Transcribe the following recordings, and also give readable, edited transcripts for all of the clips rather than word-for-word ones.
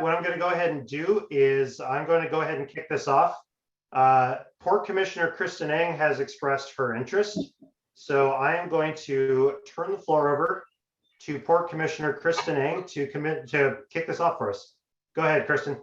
what I'm going to go ahead and do is I'm going to go ahead and kick this off. Port Commissioner Kristen Eng has expressed her interest. So I am going to turn the floor over to Port Commissioner Kristen Eng to kick this off for us. Go ahead, Kristen.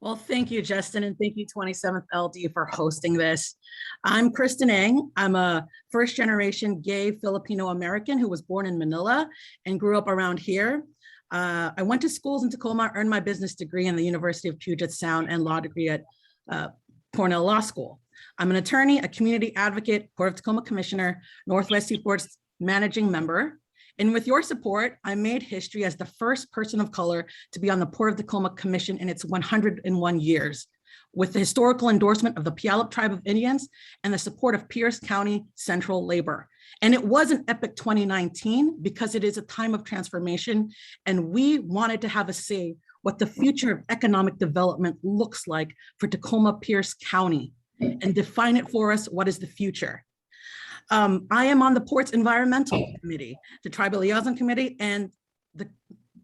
Well, thank you, Justin, and thank you, 27th LD, for hosting this. I'm Kristen Eng. I'm a first-generation gay Filipino-American who was born in Manila and grew up around here. I went to schools in Tacoma, earned my business degree in the University of Puget Sound and law degree at Cornell Law School. I'm an attorney, a community advocate, Port of Tacoma Commissioner, Northwest Seaport's managing member. And with your support, I made history as the first person of color to be on the Port of Tacoma Commission in its 101 years, with the historical endorsement of the Puyallup Tribe of Indians and the support of Pierce County Central Labor. And it was an epic 2019 because it is a time of transformation, and we wanted to have a say what the future of economic development looks like for Tacoma Pierce County and define it for us. What is the future? I am on the Port's Environmental Committee, the Tribal Liaison Committee, and the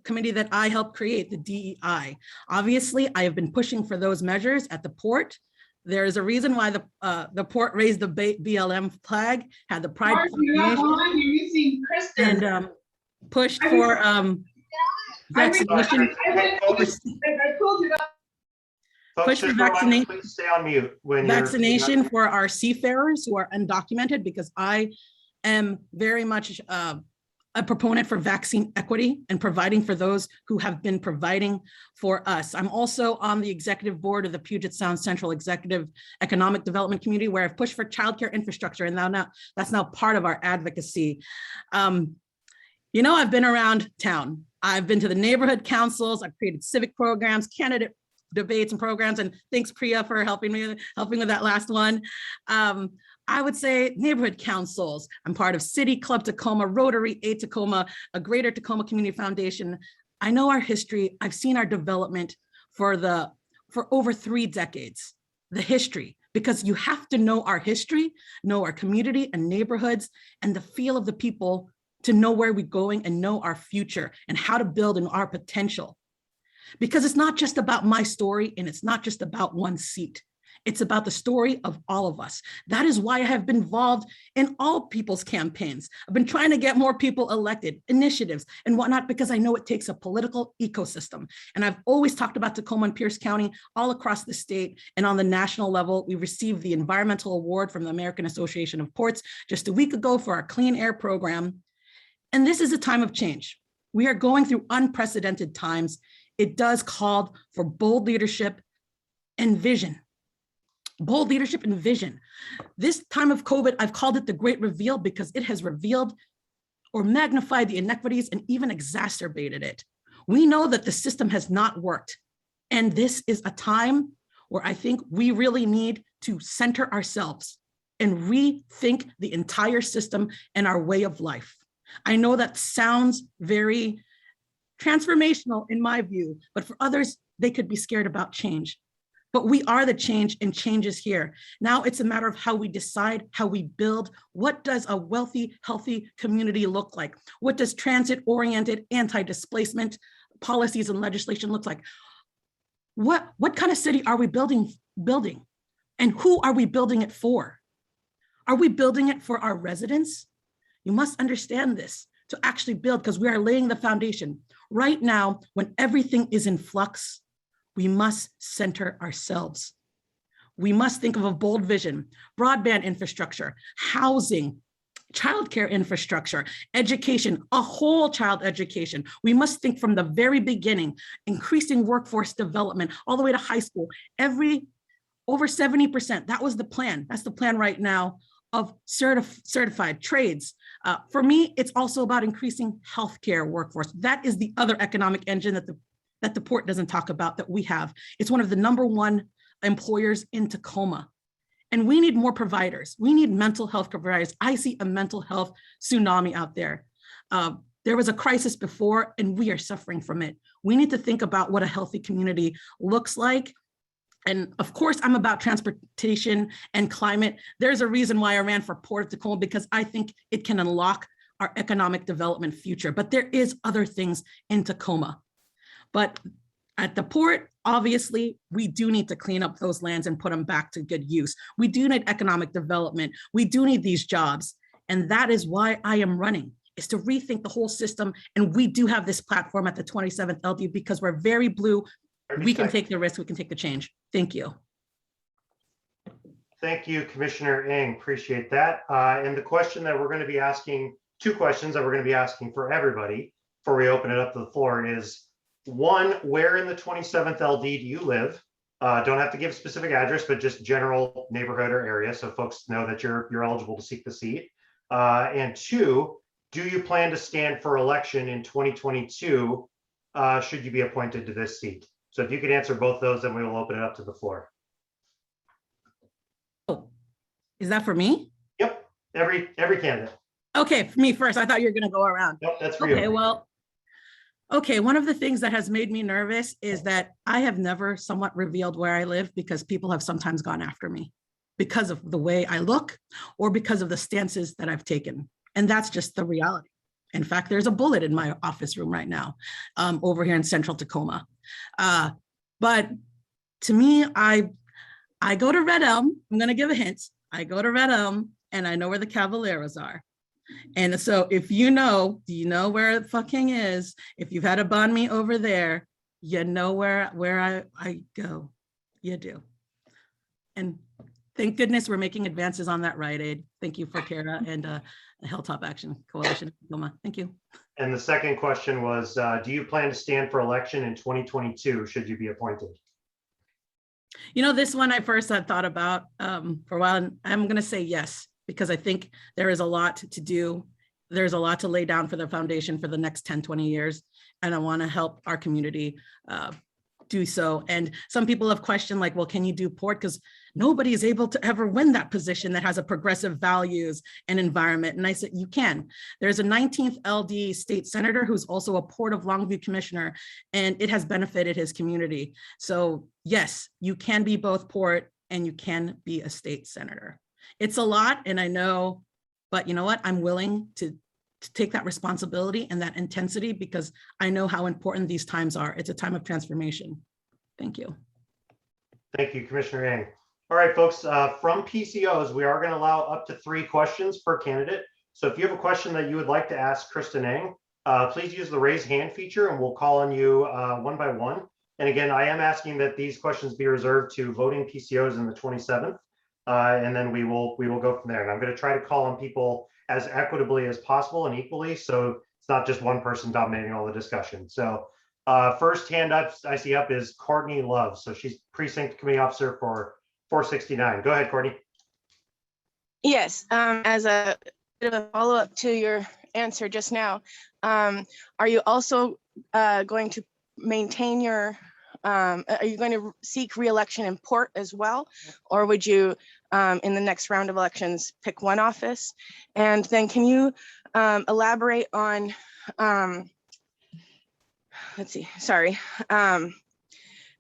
committee that I helped create, the DEI. Obviously, I have been pushing for those measures at the Port. There is a reason why the Port raised the BLM flag, had the Pride Proclamation, and pushed for vaccination. Push for vaccination. Please stay on mute when vaccination for our seafarers who are undocumented, because I am very much a proponent for vaccine equity and providing for those who have been providing for us. I'm also on the executive board of the Puget Sound Central Executive Economic Development Community, where I've pushed for childcare infrastructure, and now that's now part of our advocacy. You know, I've been around town. I've been to the neighborhood councils. I've created civic programs, candidate debates and programs, and thanks Priya for helping with that last one. I would say neighborhood councils. I'm part of City Club Tacoma, Rotary Aid Tacoma, a Greater Tacoma Community Foundation. I know our history. I've seen our development for over 3 decades, the history, because you have to know our history, know our community and neighborhoods and the feel of the people to know where we're going and know our future and how to build in our potential. Because it's not just about my story and it's not just about one seat. It's about the story of all of us. That is why I have been involved in all people's campaigns. I've been trying to get more people elected, initiatives and whatnot, because I know it takes a political ecosystem. And I've always talked about Tacoma and Pierce County all across the state, and on the national level. We received the Environmental Award from the American Association of Ports just a week ago for our Clean Air program. And this is a time of change. We are going through unprecedented times. It does call for bold leadership and vision. Bold leadership and vision. This time of COVID, I've called it the Great Reveal because it has revealed or magnified the inequities and even exacerbated it. We know that the system has not worked. And this is a time where I think we really need to center ourselves and rethink the entire system and our way of life. I know that sounds very transformational in my view, but for others, they could be scared about change. But we are the change, and change is here. Now it's a matter of how we decide, how we build. What does a wealthy, healthy community look like? What does transit-oriented anti-displacement policies and legislation look like? What kind of city are we building? And who are we building it for? Are we building it for our residents? You must understand this to actually build, because we are laying the foundation. Right now, when everything is in flux, we must center ourselves. We must think of a bold vision, broadband infrastructure, housing, childcare infrastructure, education, a whole child education. We must think from the very beginning, increasing workforce development all the way to high school, over 70%. That was the plan. That's the plan right now of certified trades. For me, it's also about increasing healthcare workforce. That is the other economic engine that the Port doesn't talk about that we have. It's one of the #1 employers in Tacoma. And we need more providers. We need mental health providers. I see a mental health tsunami out there. There was a crisis before, and we are suffering from it. We need to think about what a healthy community looks like. And of course, I'm about transportation and climate. There's a reason why I ran for Port of Tacoma, because I think it can unlock our economic development future. But there is other things in Tacoma. But At the port, obviously, we do need to clean up those lands and put them back to good use. We do need economic development. We do need these jobs. And that is why I am running, is to rethink the whole system. And we do have this platform at the 27th LD because we're very blue. We can take the risk, we can take the change. Thank you. Thank you, Commissioner Ng. Appreciate that. And the question that we're going to be asking, two questions that we're going to be asking for everybody before we open it up to the floor is, one, where in the 27th LD do you live? Don't have to give a specific address, but just general neighborhood or area so folks know that you're eligible to seek the seat. And two, do you plan to stand for election in 2022 should you be appointed to this seat? So if you could answer both those, then we will open it up to the floor. Oh, is that for me? Yep, every candidate. Okay, for me first. I thought you were going to go around. Yep, that's for you. Okay, well, okay, one of the things that has made me nervous is that I have never somewhat revealed where I live because people have sometimes gone after me because of the way I look or because of the stances that I've taken. And that's just the reality. In fact, there's a bullet in my office room right now over here in Central Tacoma. But to me, I go to Red Elm. I'm going to give a hint. I go to Red Elm and I know where the Cavalieros are. And so if you know, do you know where it fucking is? If you've had a banh mi over there, you know where I go. You do. And thank goodness we're making advances on that Rite Aid. Thank you for Kara and the Hilltop Action Coalition. Thank you. And the second question was, do you plan to stand for election in 2022 should you be appointed? You know, this one I first had thought about for a while, and I'm going to say yes, because I think there is a lot to do. There's a lot to lay down for the foundation for the next 10, 20 years. And I want to help our community do so. And some people have questioned like, well, can you do port? Because nobody is able to ever win that position that has a progressive values and environment. And I said, you can. There's a 19th LD state senator who's also a Port of Longview commissioner, and it has benefited his community. So yes, you can be both port and you can be a state senator. It's a lot, and I know, but you know what? I'm willing to take that responsibility and that intensity because I know how important these times are. It's a time of transformation. Thank you. Thank you, Commissioner Yang. All right, folks, from PCOs, we are going to allow up to 3 questions per candidate. So if you have a question that you would like to ask Kristen Ng, please use the raise hand feature and we'll call on you one by one. And again, I am asking that these questions be reserved to voting PCOs in the 27th. And then we will go from there. And I'm going to try to call on people as equitably as possible and equally, so it's not just one person dominating all the discussion. So first hand up I see up is Courtney Love. So she's precinct committee officer for 469. Go ahead, Courtney. Yes, as a bit of a follow-up to your answer just now, are you also going to maintain your are you going to seek re-election in Port as well, or would you in the next round of elections pick one office? And then can you elaborate on let's see, sorry,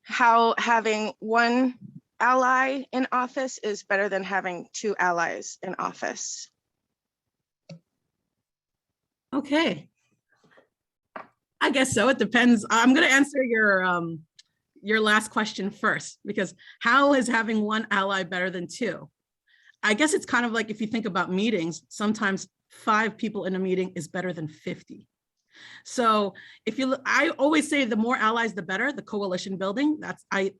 how having one ally in office is better than having 2 allies in office? Okay, I guess so. It depends. I'm going to answer your last question first, because how is having one ally better than 2? I guess it's kind of like if you think about meetings, sometimes 5 people in a meeting is better than 50. So if you look, I always say the more allies, the better. The coalition building, that's, I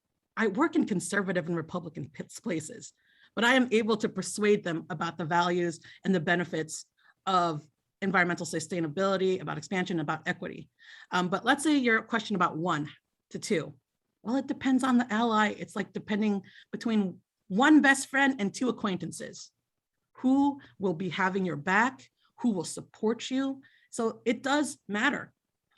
work in conservative and Republican places, but I am able to persuade them about the values and the benefits of environmental sustainability, about expansion, about equity. But let's say your question about 1 to 2. Well, it depends on the ally. It's like depending between 1 best friend and 2 acquaintances. Who will be having your back? Who will support you? So it does matter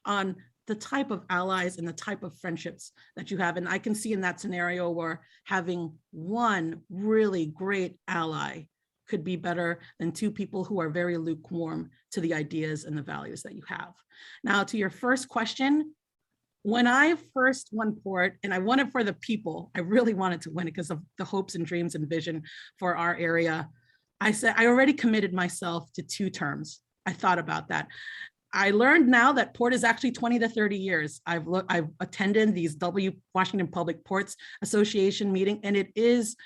on the type of allies and the type of friendships that you have. And I can see in that scenario where having 1 really great ally could be better than 2 people who are very lukewarm to the ideas and the values that you have. Now, to your first question, when I first won Port, and I won it for the people, I really wanted to win it because of the hopes and dreams and vision for our area. I said, I already committed myself to 2 terms. I thought about that. I learned now that port is actually 20 to 30 years. I've attended these Washington Public Ports Association meeting, and it is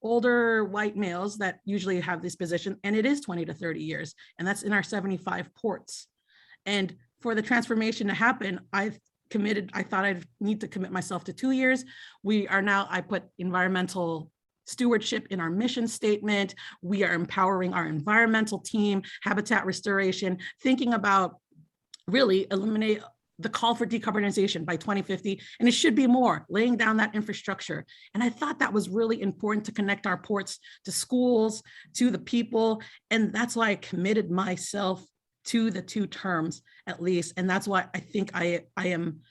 older white males that usually have this position, and it is 20 to 30 years, and that's in our 75 ports. And for the transformation to happen, I thought I'd need to commit myself to 2 years. I put environmental stewardship in our mission statement. We are empowering our environmental team, habitat restoration, thinking about really eliminate the call for decarbonization by 2050, and it should be more, laying down that infrastructure. And I thought that was really important to connect our ports to schools, to the people, and that's why I committed myself to the 2 terms at least. And that's why I think I am,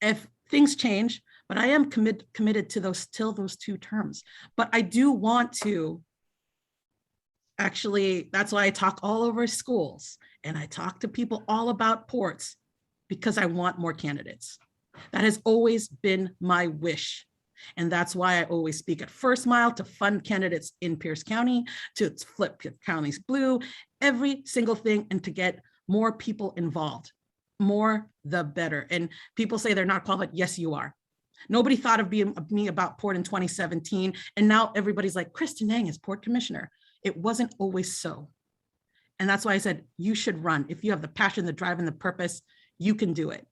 if things change, but I am committed to those 2 terms. But I do want to, actually, that's why I talk all over schools and I talk to people all about ports, because I want more candidates. That has always been my wish. And that's why I always speak at First Mile to fund candidates in Pierce County, to flip counties blue, every single thing, and to get more people involved. More the better. And people say they're not qualified. Yes, you are. Nobody thought of me about port in 2017. And now everybody's like, Kristen Ang is port commissioner. It wasn't always so. And that's why I said, you should run. If you have the passion, the drive, and the purpose, you can do it.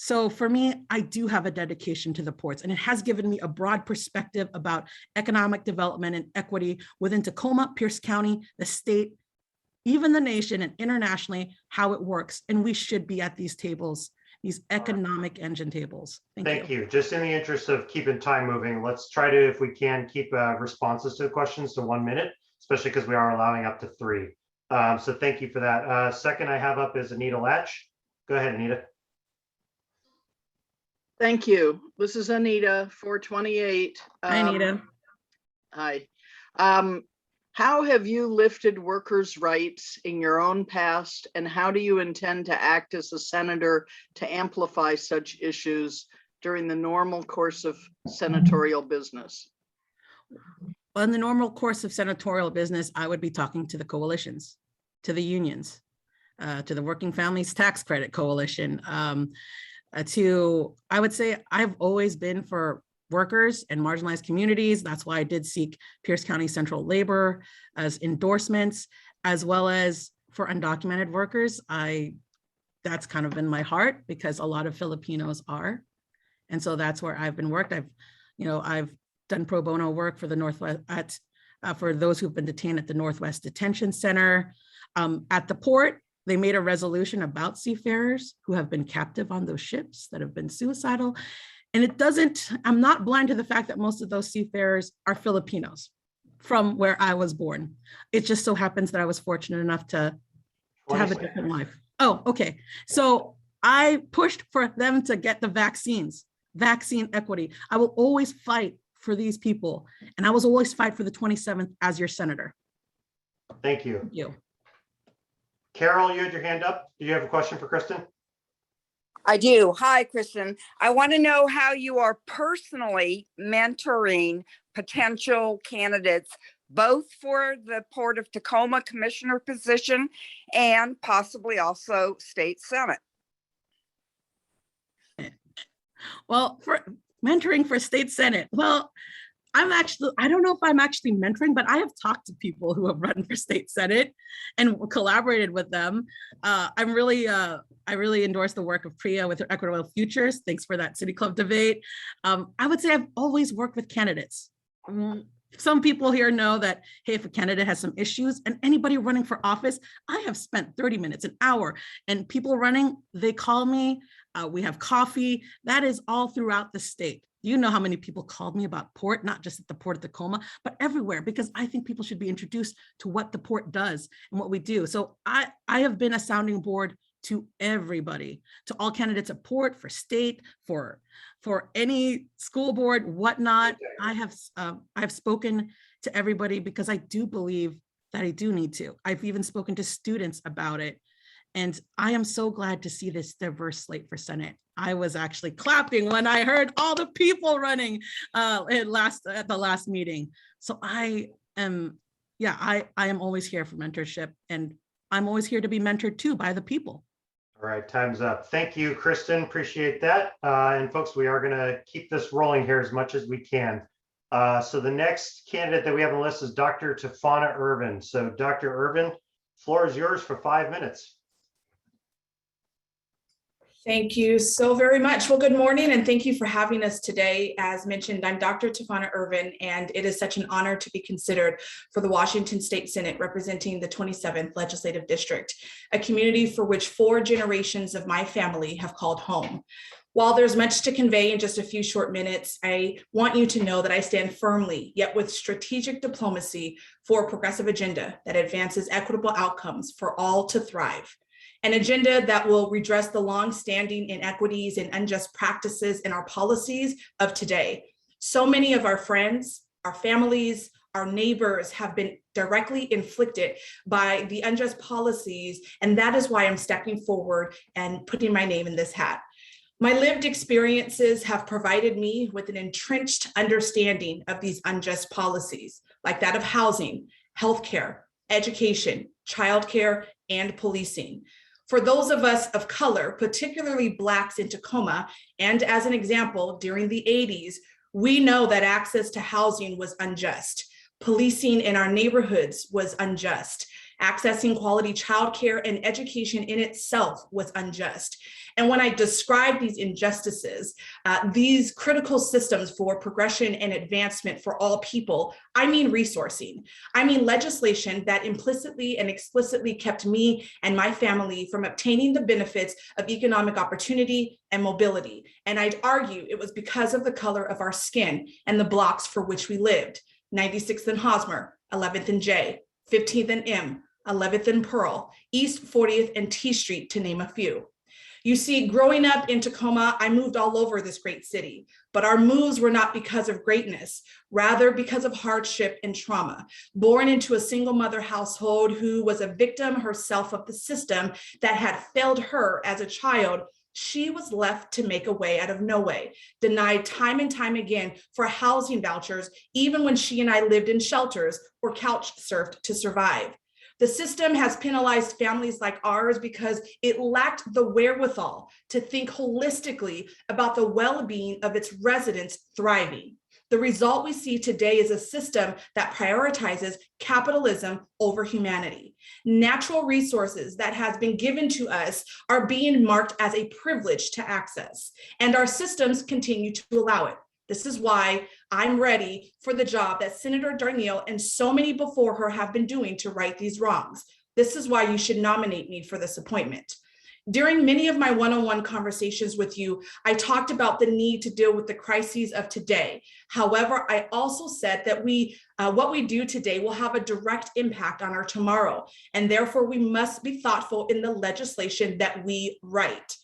So for me, I do have a dedication to the ports, and it has given me a broad perspective about economic development and equity within Tacoma, Pierce County, the state, even the nation, and internationally, how it works. And we should be at these tables, these economic engine tables. Thank you. Just in the interest of keeping time moving, let's try to, if we can, keep responses to the questions to 1 minute, especially because we are allowing up to 3. So thank you for that. Second I have up is Anita Latch. Go ahead, Anita. Thank you. This is Anita, 428. Hi, Anita. Hi. How have you lifted workers' rights in your own past, and how do you intend to act as a senator to amplify such issues during the normal course of senatorial business? Well, in the normal course of senatorial business, I would be talking to the coalitions, to the unions, to the Working Families Tax Credit Coalition, I would say I've always been for workers and marginalized communities. That's why I did seek Pierce County Central Labor as endorsements, as well as for undocumented workers. That's kind of been my heart, because a lot of Filipinos are. And so that's where I've been worked. I've done pro bono work for the Northwest, for those who've been detained at the Northwest Detention Center. At the port, they made a resolution about seafarers who have been captive on those ships that have been suicidal. And I'm not blind to the fact that most of those seafarers are Filipinos from where I was born. It just so happens that I was fortunate enough to have a different life. Oh, okay. So I pushed for them to get the vaccine equity. I will always fight for these people. And I will always fight for the 27th as your senator. Thank you. Thank you. Carol, you had your hand up. Do you have a question for Kristen? I do. Hi, Kristen. I want to know how you are personally mentoring potential candidates, both for the Port of Tacoma commissioner position and possibly also state senate. Well, for mentoring for state senate, well, I don't know if I'm actually mentoring, but I have talked to people who have run for state senate and collaborated with them. I really endorse the work of Priya with her Equitable Futures. Thanks for that City Club debate. I would say I've always worked with candidates. Some people here know that, hey, if a candidate has some issues, and anybody running for office, I have spent 30 minutes, an hour, and people running, they call me, we have coffee. That is all throughout the state. You know how many people called me about port, not just at the Port of Tacoma, but everywhere, because I think people should be introduced to what the port does and what we do. So I have been a sounding board to everybody, to all candidates at port, for state, for any school board, whatnot. I have spoken to everybody, because I do believe that I do need to. I've even spoken to students about it. And I am so glad to see this diverse slate for Senate. I was actually clapping when I heard all the people running at the last meeting. So I am always here for mentorship. And I'm always here to be mentored too by the people. All right, time's up. Thank you, Kristen. Appreciate that. And folks, we are going to keep this rolling here as much as we can. So the next candidate that we have on the list is Dr. Tafana Irvin. So Dr. Irvin, floor is yours for 5 minutes. Thank you so very much. Well, good morning, and thank you for having us today. As mentioned, I'm Dr. Tafana Irvin, and it is such an honor to be considered for the Washington State Senate representing the 27th Legislative District, a community for which 4 generations of my family have called home. While there's much to convey in just a few short minutes, I want you to know that I stand firmly, yet with strategic diplomacy, for a progressive agenda that advances equitable outcomes for all to thrive. An agenda that will redress the long-standing inequities and unjust practices in our policies of today. So many of our friends, our families, our neighbors have been directly inflicted by the unjust policies, and that is why I'm stepping forward and putting my name in this hat. My lived experiences have provided me with an entrenched understanding of these unjust policies, like that of housing, healthcare, education, childcare, and policing. For those of us of color, particularly Blacks in Tacoma, and as an example, during the 80s, we know that access to housing was unjust. Policing in our neighborhoods was unjust. Accessing quality childcare and education in itself was unjust. And when I describe these injustices, these critical systems for progression and advancement for all people, I mean resourcing. I mean legislation that implicitly and explicitly kept me and my family from obtaining the benefits of economic opportunity and mobility. And I'd argue it was because of the color of our skin and the blocks for which we lived. 96th and Hosmer, 11th and J, 15th and M, 11th and Pearl, East 40th and T Street, to name a few. You see, growing up in Tacoma, I moved all over this great city, but our moves were not because of greatness, rather because of hardship and trauma. Born into a single mother household who was a victim herself of the system that had failed her as a child, she was left to make a way out of no way, denied time and time again for housing vouchers, even when she and I lived in shelters or couch surfed to survive. The system has penalized families like ours because it lacked the wherewithal to think holistically about the well-being of its residents thriving. The result we see today is a system that prioritizes capitalism over humanity. Natural resources that has been given to us are being marked as a privilege to access, and our systems continue to allow it. This is why I'm ready for the job that Senator Darneal and so many before her have been doing to right these wrongs. This is why you should nominate me for this appointment. During many of my one-on-one conversations with you, I talked about the need to deal with the crises of today. However, I also said that what we do today will have a direct impact on our tomorrow, and therefore we must be thoughtful in the legislation that we write.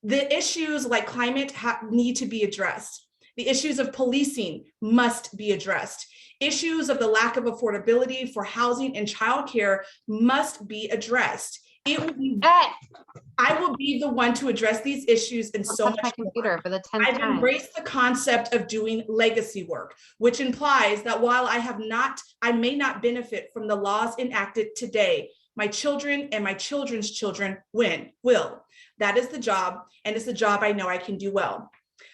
The issues like climate need to be addressed. The issues of policing must be addressed. Issues of the lack of affordability for housing and childcare must be addressed. I will be the one to address these issues and so much computer for the 10th I've time. embraced the concept of doing legacy work, which implies that while I may not benefit from the laws enacted today, my children and my children's children will. That is the job, and it's the job I know I can do well.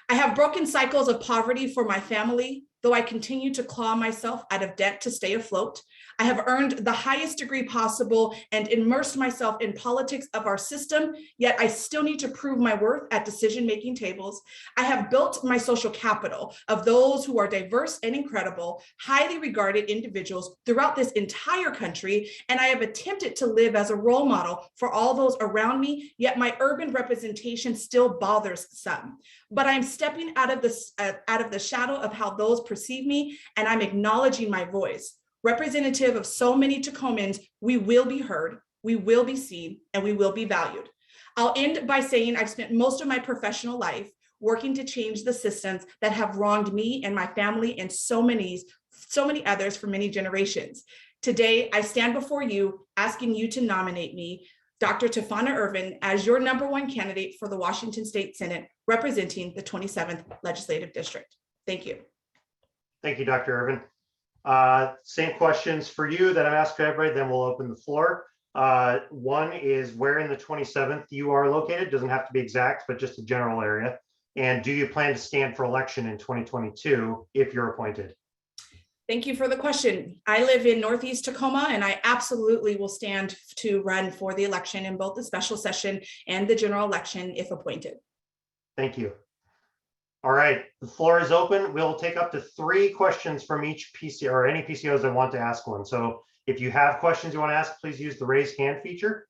I have broken cycles of poverty for my family, though I continue to claw myself out of debt to stay afloat. I have earned the highest degree possible and immersed myself in politics of our system, yet I still need to prove my worth at decision-making tables. I have built my social capital of those who are diverse and incredible, highly regarded individuals throughout this entire country, and I have attempted to live as a role model for all those around me, yet my urban representation still bothers some. But I'm stepping out of the shadow of how those perceive me, and I'm acknowledging my voice. Representative of so many Tacomans, we will be heard, we will be seen, and we will be valued. I'll end by saying I've spent most of my professional life working to change the systems that have wronged me and my family and so many others for many generations. Today, I stand before you asking you to nominate me, Dr. Tafana Irvin, as your #1 candidate for the Washington State Senate, representing the 27th Legislative District. Thank you. Thank you, Dr. Irvin. Same questions for you that I'm asking everybody, then we'll open the floor. One is where in the 27th you are located. Doesn't have to be exact, but just a general area. And do you plan to stand for election in 2022 if you're appointed? Thank you for the question. I live in Northeast Tacoma, and I absolutely will stand to run for the election in both the special session and the general election if appointed. Thank you. All right, the floor is open. We'll take up to 3 questions from each PC or any PCOs that want to ask one. So if you have questions you want to ask, please use the raise hand feature.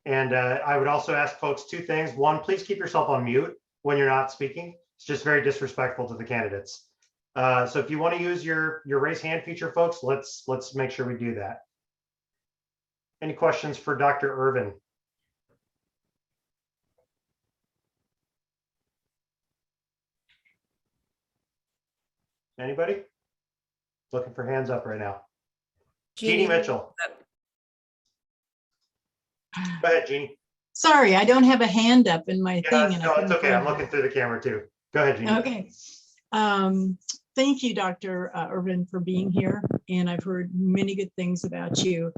And I would also ask folks 2 things. 1, please keep yourself on mute when you're not speaking. It's just very disrespectful to the candidates. So if you want to use your raise hand feature, folks, let's make sure we do that. Any questions for Dr. Irvin? Anybody? Looking for hands up right now. Jeannie Mitchell. Go ahead, Jeannie. Sorry, I don't have a hand up in my thing. And No, I it's okay. I'm couldn't looking through the camera too. Go ahead, Jeannie. Okay. Thank you, Dr. Irvin, for being here. And I've heard many good things about you.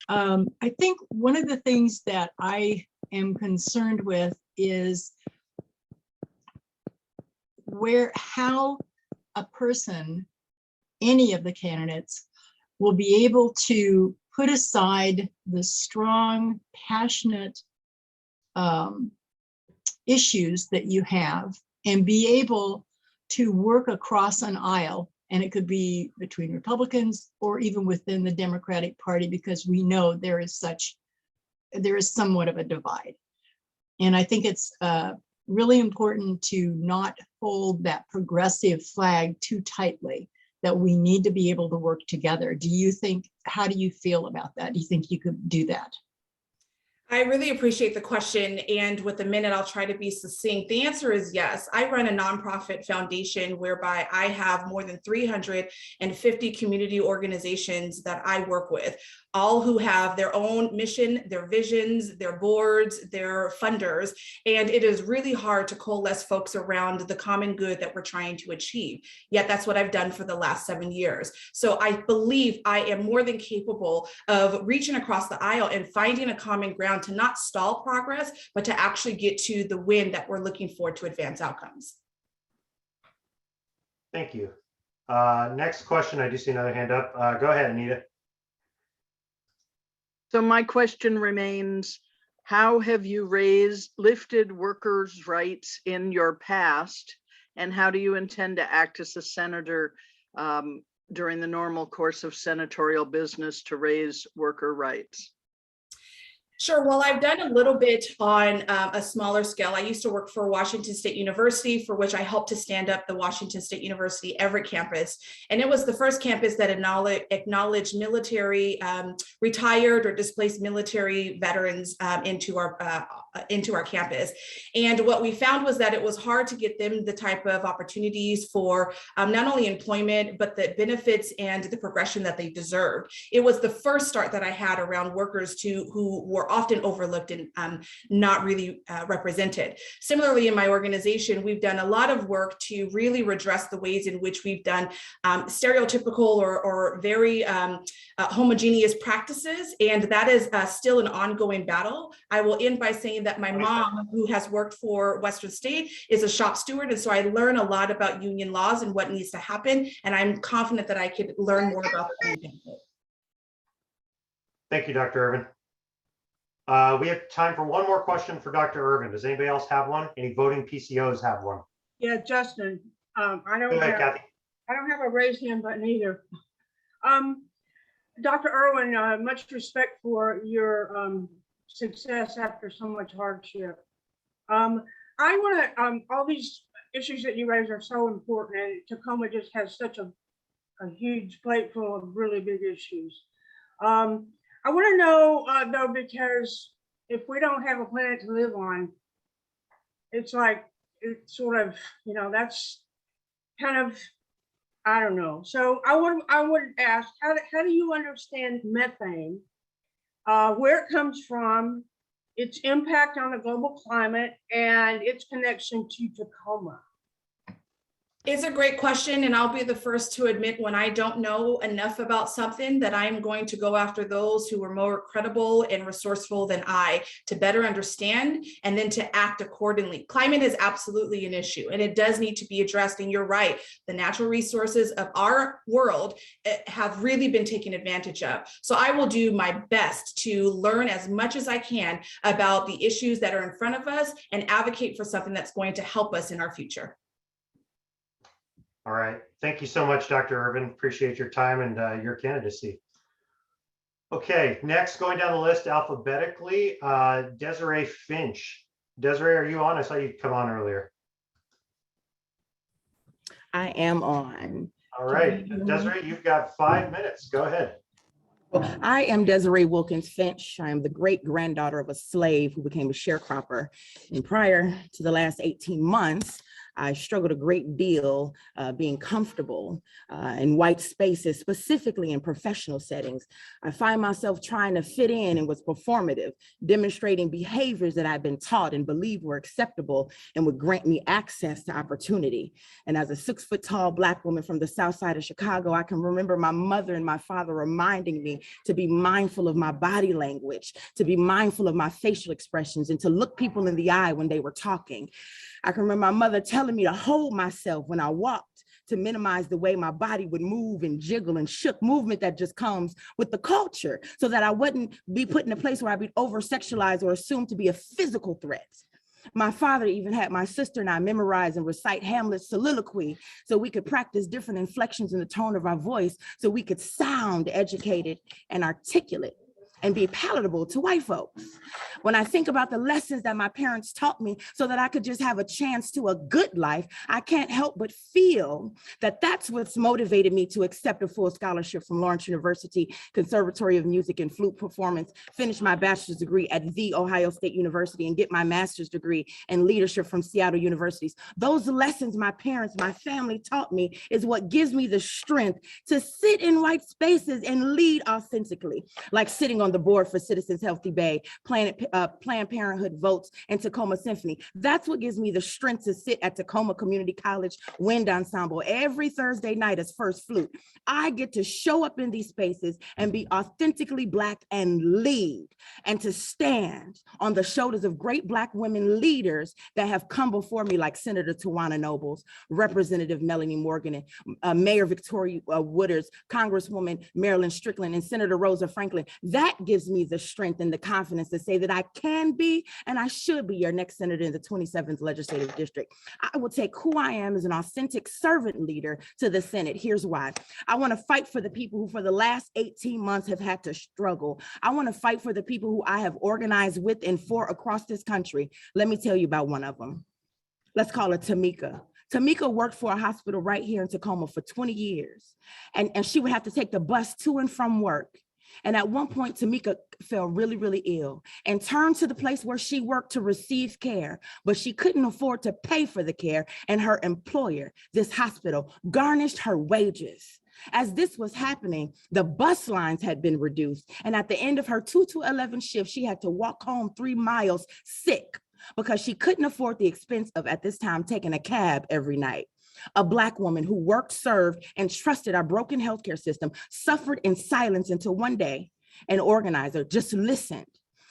I think one of the things that I am concerned with is how a person, any of the candidates, will be able to put aside the strong, passionate issues that you have and be able to work across an aisle. And it could be between Republicans or even within the Democratic Party, because we know there is somewhat of a divide. And I think it's really important to not hold that progressive flag too tightly, that we need to be able to work together. How do you feel about that? Do you think you could do that? I really appreciate the question. And with a minute, I'll try to be succinct. The answer is yes. I run a nonprofit foundation whereby I have more than 350 community organizations that I work with, all who have their own mission, their visions, their boards, their funders. And it is really hard to coalesce folks around the common good that we're trying to achieve. Yet that's what I've done for the last 7 years. So I believe I am more than capable of reaching across the aisle and finding a common ground to not stall progress, but to actually get to the win that we're looking for to advance outcomes. Thank you. Next question. I do see another hand up. Go ahead, Anita. So my question remains, how have you lifted workers' rights in your past? And how do you intend to act as a senator during the normal course of senatorial business to raise worker rights? Sure. Well, I've done a little bit on a smaller scale. I used to work for Washington State University, for which I helped to stand up the Washington State University Everett campus. And it was the first campus that acknowledged military, retired or displaced military veterans into our campus. And what we found was that it was hard to get them the type of opportunities for not only employment, but the benefits and the progression that they deserved. It was the first start that I had around workers who were often overlooked and not really represented. Similarly, in my organization, we've done a lot of work to really redress the ways in which we've done stereotypical or very homogeneous practices, and that is still an ongoing battle. I will end by saying that my mom, who has worked for Western State, is a shop steward, and so I learn a lot about union laws and what needs to happen, and I'm confident that I could learn more about that. Thank you, Dr. Irvin. We have time for one more question for Dr. Irvin. Does anybody else have one? Any voting PCOs have one? Yeah, Justin, I Go ahead, Kathy. don't have a raised hand button either. Dr. Irwin, much respect for your success after so much hardship. I want to, all these issues that you raise are so important, and Tacoma just has such a huge plate full of really big issues. I want to know, though, because if we don't have a planet to live on, it's like, it's sort of, that's kind of, I don't know. So I would ask, how do you understand methane, where it comes from, its impact on the global climate, and its connection to Tacoma? It's a great question, and I'll be the first to admit when I don't know enough about something that I'm going to go after those who are more credible and resourceful than I to better understand and then to act accordingly. Climate is absolutely an issue, and it does need to be addressed. And you're right, the natural resources of our world have really been taken advantage of. So I will do my best to learn as much as I can about the issues that are in front of us and advocate for something that's going to help us in our future. All right. Thank you so much, Dr. Irvin. Appreciate your time and your candidacy. Okay, next, going down the list alphabetically, Desiree Finch. Desiree, are you on? I saw you come on earlier. I am on. All right, Desiree, you've got 5 minutes. Go ahead. Well, I am Desiree Wilkins Finch. I am the great granddaughter of a slave who became a sharecropper. And prior to the last 18 months, I struggled a great deal being comfortable in white spaces, specifically in professional settings. I find myself trying to fit in and was performative, demonstrating behaviors that I've been taught and believed were acceptable and would grant me access to opportunity. And as a 6-foot-tall Black woman from the South Side of Chicago, I can remember my mother and my father reminding me to be mindful of my body language, to be mindful of my facial expressions, and to look people in the eye when they were talking. I can remember my mother telling me to hold myself when I walked, to minimize the way my body would move and jiggle and shook, movement that just comes with the culture, so that I wouldn't be put in a place where I'd be over-sexualized or assumed to be a physical threat. My father even had my sister and I memorize and recite Hamlet's soliloquy so we could practice different inflections in the tone of our voice so we could sound educated and articulate and be palatable to white folks. When I think about the lessons that my parents taught me so that I could just have a chance to a good life, I can't help but feel that that's what's motivated me to accept a full scholarship from Lawrence University Conservatory of Music and Flute Performance, finish my bachelor's degree at The Ohio State University, and get my master's degree in leadership from Seattle University. Those lessons my parents, my family taught me is what gives me the strength to sit in white spaces and lead authentically, like sitting on the board for Citizens Healthy Bay, Planned Parenthood Votes, and Tacoma Symphony. That's what gives me the strength to sit at Tacoma Community College Wind Ensemble every Thursday night as first flute. I get to show up in these spaces and be authentically Black and lead, and to stand on the shoulders of great Black women leaders that have come before me, like Senator Tawana Nobles, Representative Melanie Morgan, and Mayor Victoria Wooders, Congresswoman Marilyn Strickland, and Senator Rosa Franklin. That gives me the strength and the confidence to say that I can be and I should be your next senator in the 27th legislative district. I will take who I am as an authentic servant leader to the Senate. Here's why. I want to fight for the people who for the last 18 months have had to struggle. I want to fight for the people who I have organized with and for across this country. Let me tell you about one of them. Let's call her Tamika. Tamika worked for a hospital right here in Tacoma for 20 years, and she would have to take the bus to and from work. And at one point, Tamika fell really, really ill and turned to the place where she worked to receive care, but she couldn't afford to pay for the care, and her employer, this hospital, garnished her wages. As this was happening, the bus lines had been reduced, and at the end of her 2 to 11 shift, she had to walk home 3 miles sick because she couldn't afford the expense of, at this time, taking a cab every night. A Black woman who worked, served, and trusted our broken healthcare system suffered in silence until one day an organizer just listened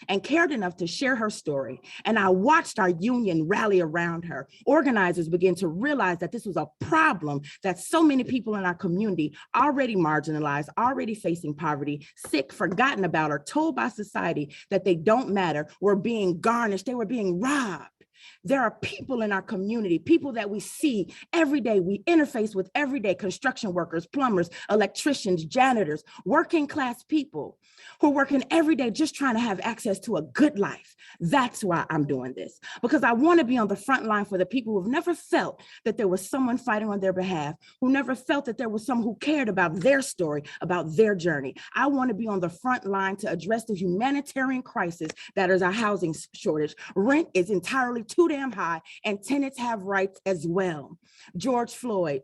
and cared enough to share her story. And I watched our union rally around her. Organizers began to realize that this was a problem that so many people in our community, already marginalized, already facing poverty, sick, forgotten about, or told by society that they don't matter, were being garnished, they were being robbed. There are people in our community, people that we see every day, we interface with every day, construction workers, plumbers, electricians, janitors, working class people who are working every day just trying to have access to a good life. That's why I'm doing this, because I want to be on the front line for the people who have never felt that there was someone fighting on their behalf, who never felt that there was someone who cared about their story, about their journey. I want to be on the front line to address the humanitarian crisis that is our housing shortage. Rent is entirely too damn high, and tenants have rights as well. George Floyd,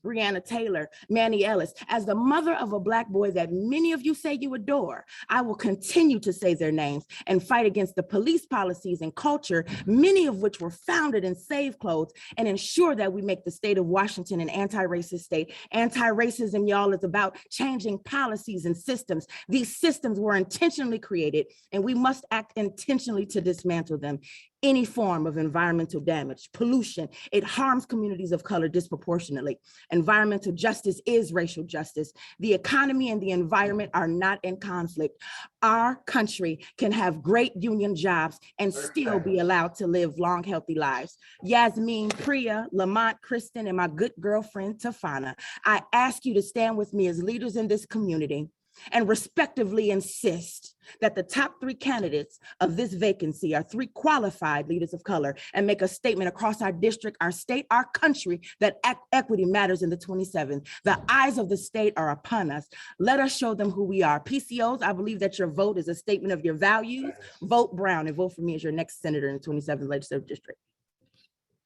Breonna Taylor, Manny Ellis. As the mother of a Black boy that many of you say you adore, I will continue to say their names and fight against the police policies and culture, many of which were founded in slave clothes, and ensure that we make the state of Washington an anti-racist state. Anti-racism, y'all, is about changing policies and systems. These systems were intentionally created, and we must act intentionally to dismantle them. Any form of environmental damage, pollution, it harms communities of color disproportionately. Environmental justice is racial justice. The economy and the environment are not in conflict. Our country can have great union jobs and still be allowed to live long, healthy lives. Yasmin, Priya, Lamont, Kristen, and my good girlfriend, Tafana, I ask you to stand with me as leaders in this community and respectively insist that the top 3 candidates of this vacancy are 3 qualified leaders of color, and make a statement across our district, our state, our country, that equity matters in the 27th. The eyes of the state are upon us. Let us show them who we are. PCOs, I believe that your vote is a statement of your values. Vote Brown and vote for me as your next senator in the 27th legislative district.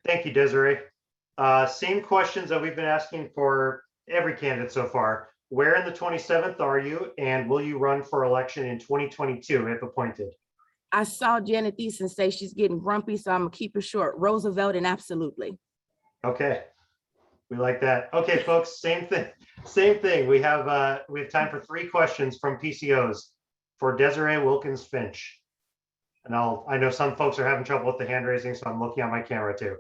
Thank you, Desiree. Same questions that we've been asking for every candidate so far. Where in the 27th are you, and will you run for election in 2022 if appointed? I saw Janet Thiessen say she's getting grumpy, so I'm gonna keep it short. Roosevelt and absolutely. Okay, we like that. Okay, folks, same thing. We have time for 3 questions from PCOs for Desiree Wilkins Finch. And I know some folks are having trouble with the hand raising, so I'm looking at my camera too.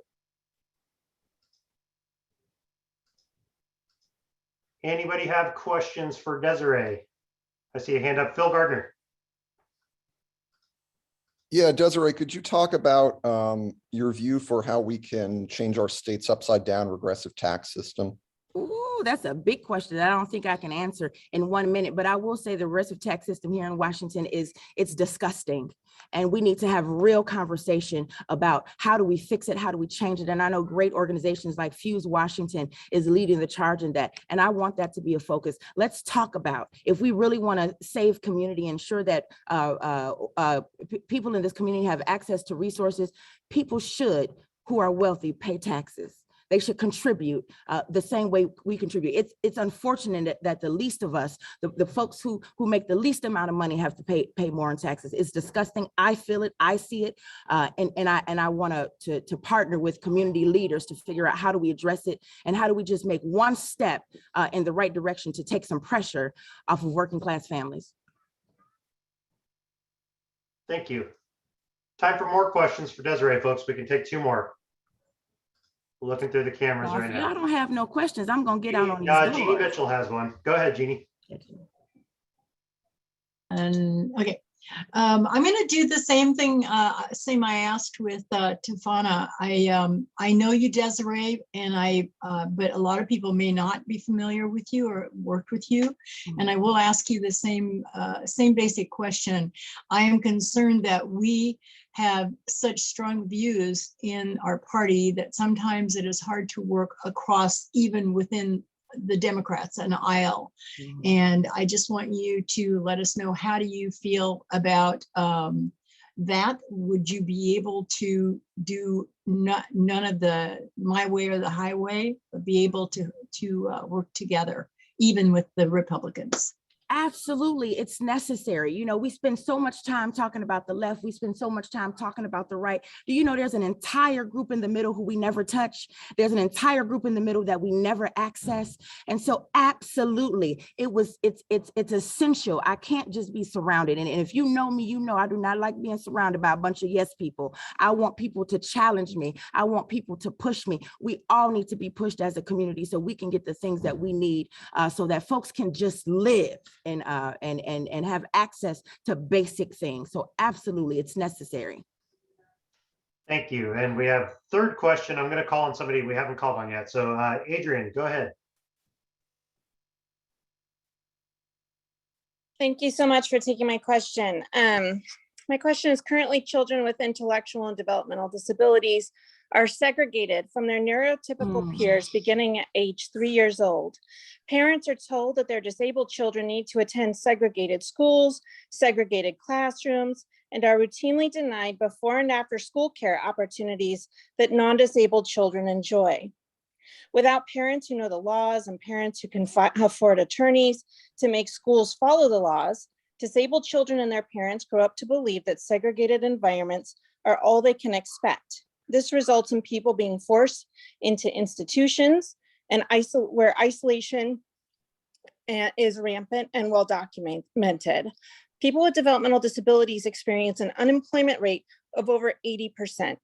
Anybody have questions for Desiree? I see a hand up. Phil Gardner. Yeah, Desiree, could you talk about your view for how we can change our state's upside down regressive tax system? Ooh, that's a big question that I don't think I can answer in 1 minute, but I will say the regressive tax system here in Washington it's disgusting. And we need to have real conversation about how do we fix it? How do we change it? And I know great organizations like Fuse Washington is leading the charge in that. And I want that to be a focus. Let's talk about if we really want to save community, ensure that people in this community have access to resources, people should, who are wealthy, pay taxes. They should contribute the same way we contribute. It's unfortunate that the least of us, the folks who make the least amount of money, have to pay more in taxes. It's disgusting. I feel it. I see it, and I want to partner with community leaders to figure out how do we address it, and how do we just make one step in the right direction to take some pressure off of working class families. Thank you. Time for more questions for Desiree, folks. We can take 2 more. Looking through the cameras Well, right if now. y'all don't have no questions, I'm gonna get out on these Jeannie doors. Mitchell has one. Go ahead, Jeannie. And okay, I'm going to do the same thing, same I asked with Tafana. I know you, Desiree, and but a lot of people may not be familiar with you or worked with you, and I will ask you the same basic question. I am concerned that we have such strong views in our party that sometimes it is hard to work across, even within the Democrats, an aisle. And I just want you to let us know, how do you feel about that? Would you be able to do none of the my way or the highway, but be able to work together, even with the Republicans? Absolutely, it's necessary. You know, we spend so much time talking about the left. We spend so much time talking about the right. Do you know there's an entire group in the middle who we never touch? There's an entire group in the middle that we never access. And so absolutely, it's essential. I can't just be surrounded. And if you know me, you know I do not like being surrounded by a bunch of yes people. I want people to challenge me. I want people to push me. We all need to be pushed as a community so we can get the things that we need, so that folks can just live and have access to basic things. So absolutely, it's necessary. Thank you. And we have 3rd question. I'm going to call on somebody we haven't called on yet. So Adrian, go ahead. Thank you so much for taking my question. My question is, currently children with intellectual and developmental disabilities are segregated from their neurotypical peers beginning at age 3 years old. Parents are told that their disabled children need to attend segregated schools, segregated classrooms, and are routinely denied before and after school care opportunities that non-disabled children enjoy. Without parents who know the laws and parents who can afford attorneys to make schools follow the laws, disabled children and their parents grow up to believe that segregated environments are all they can expect. This results in people being forced into institutions and where isolation is rampant and well documented. People with developmental disabilities experience an unemployment rate of over 80%.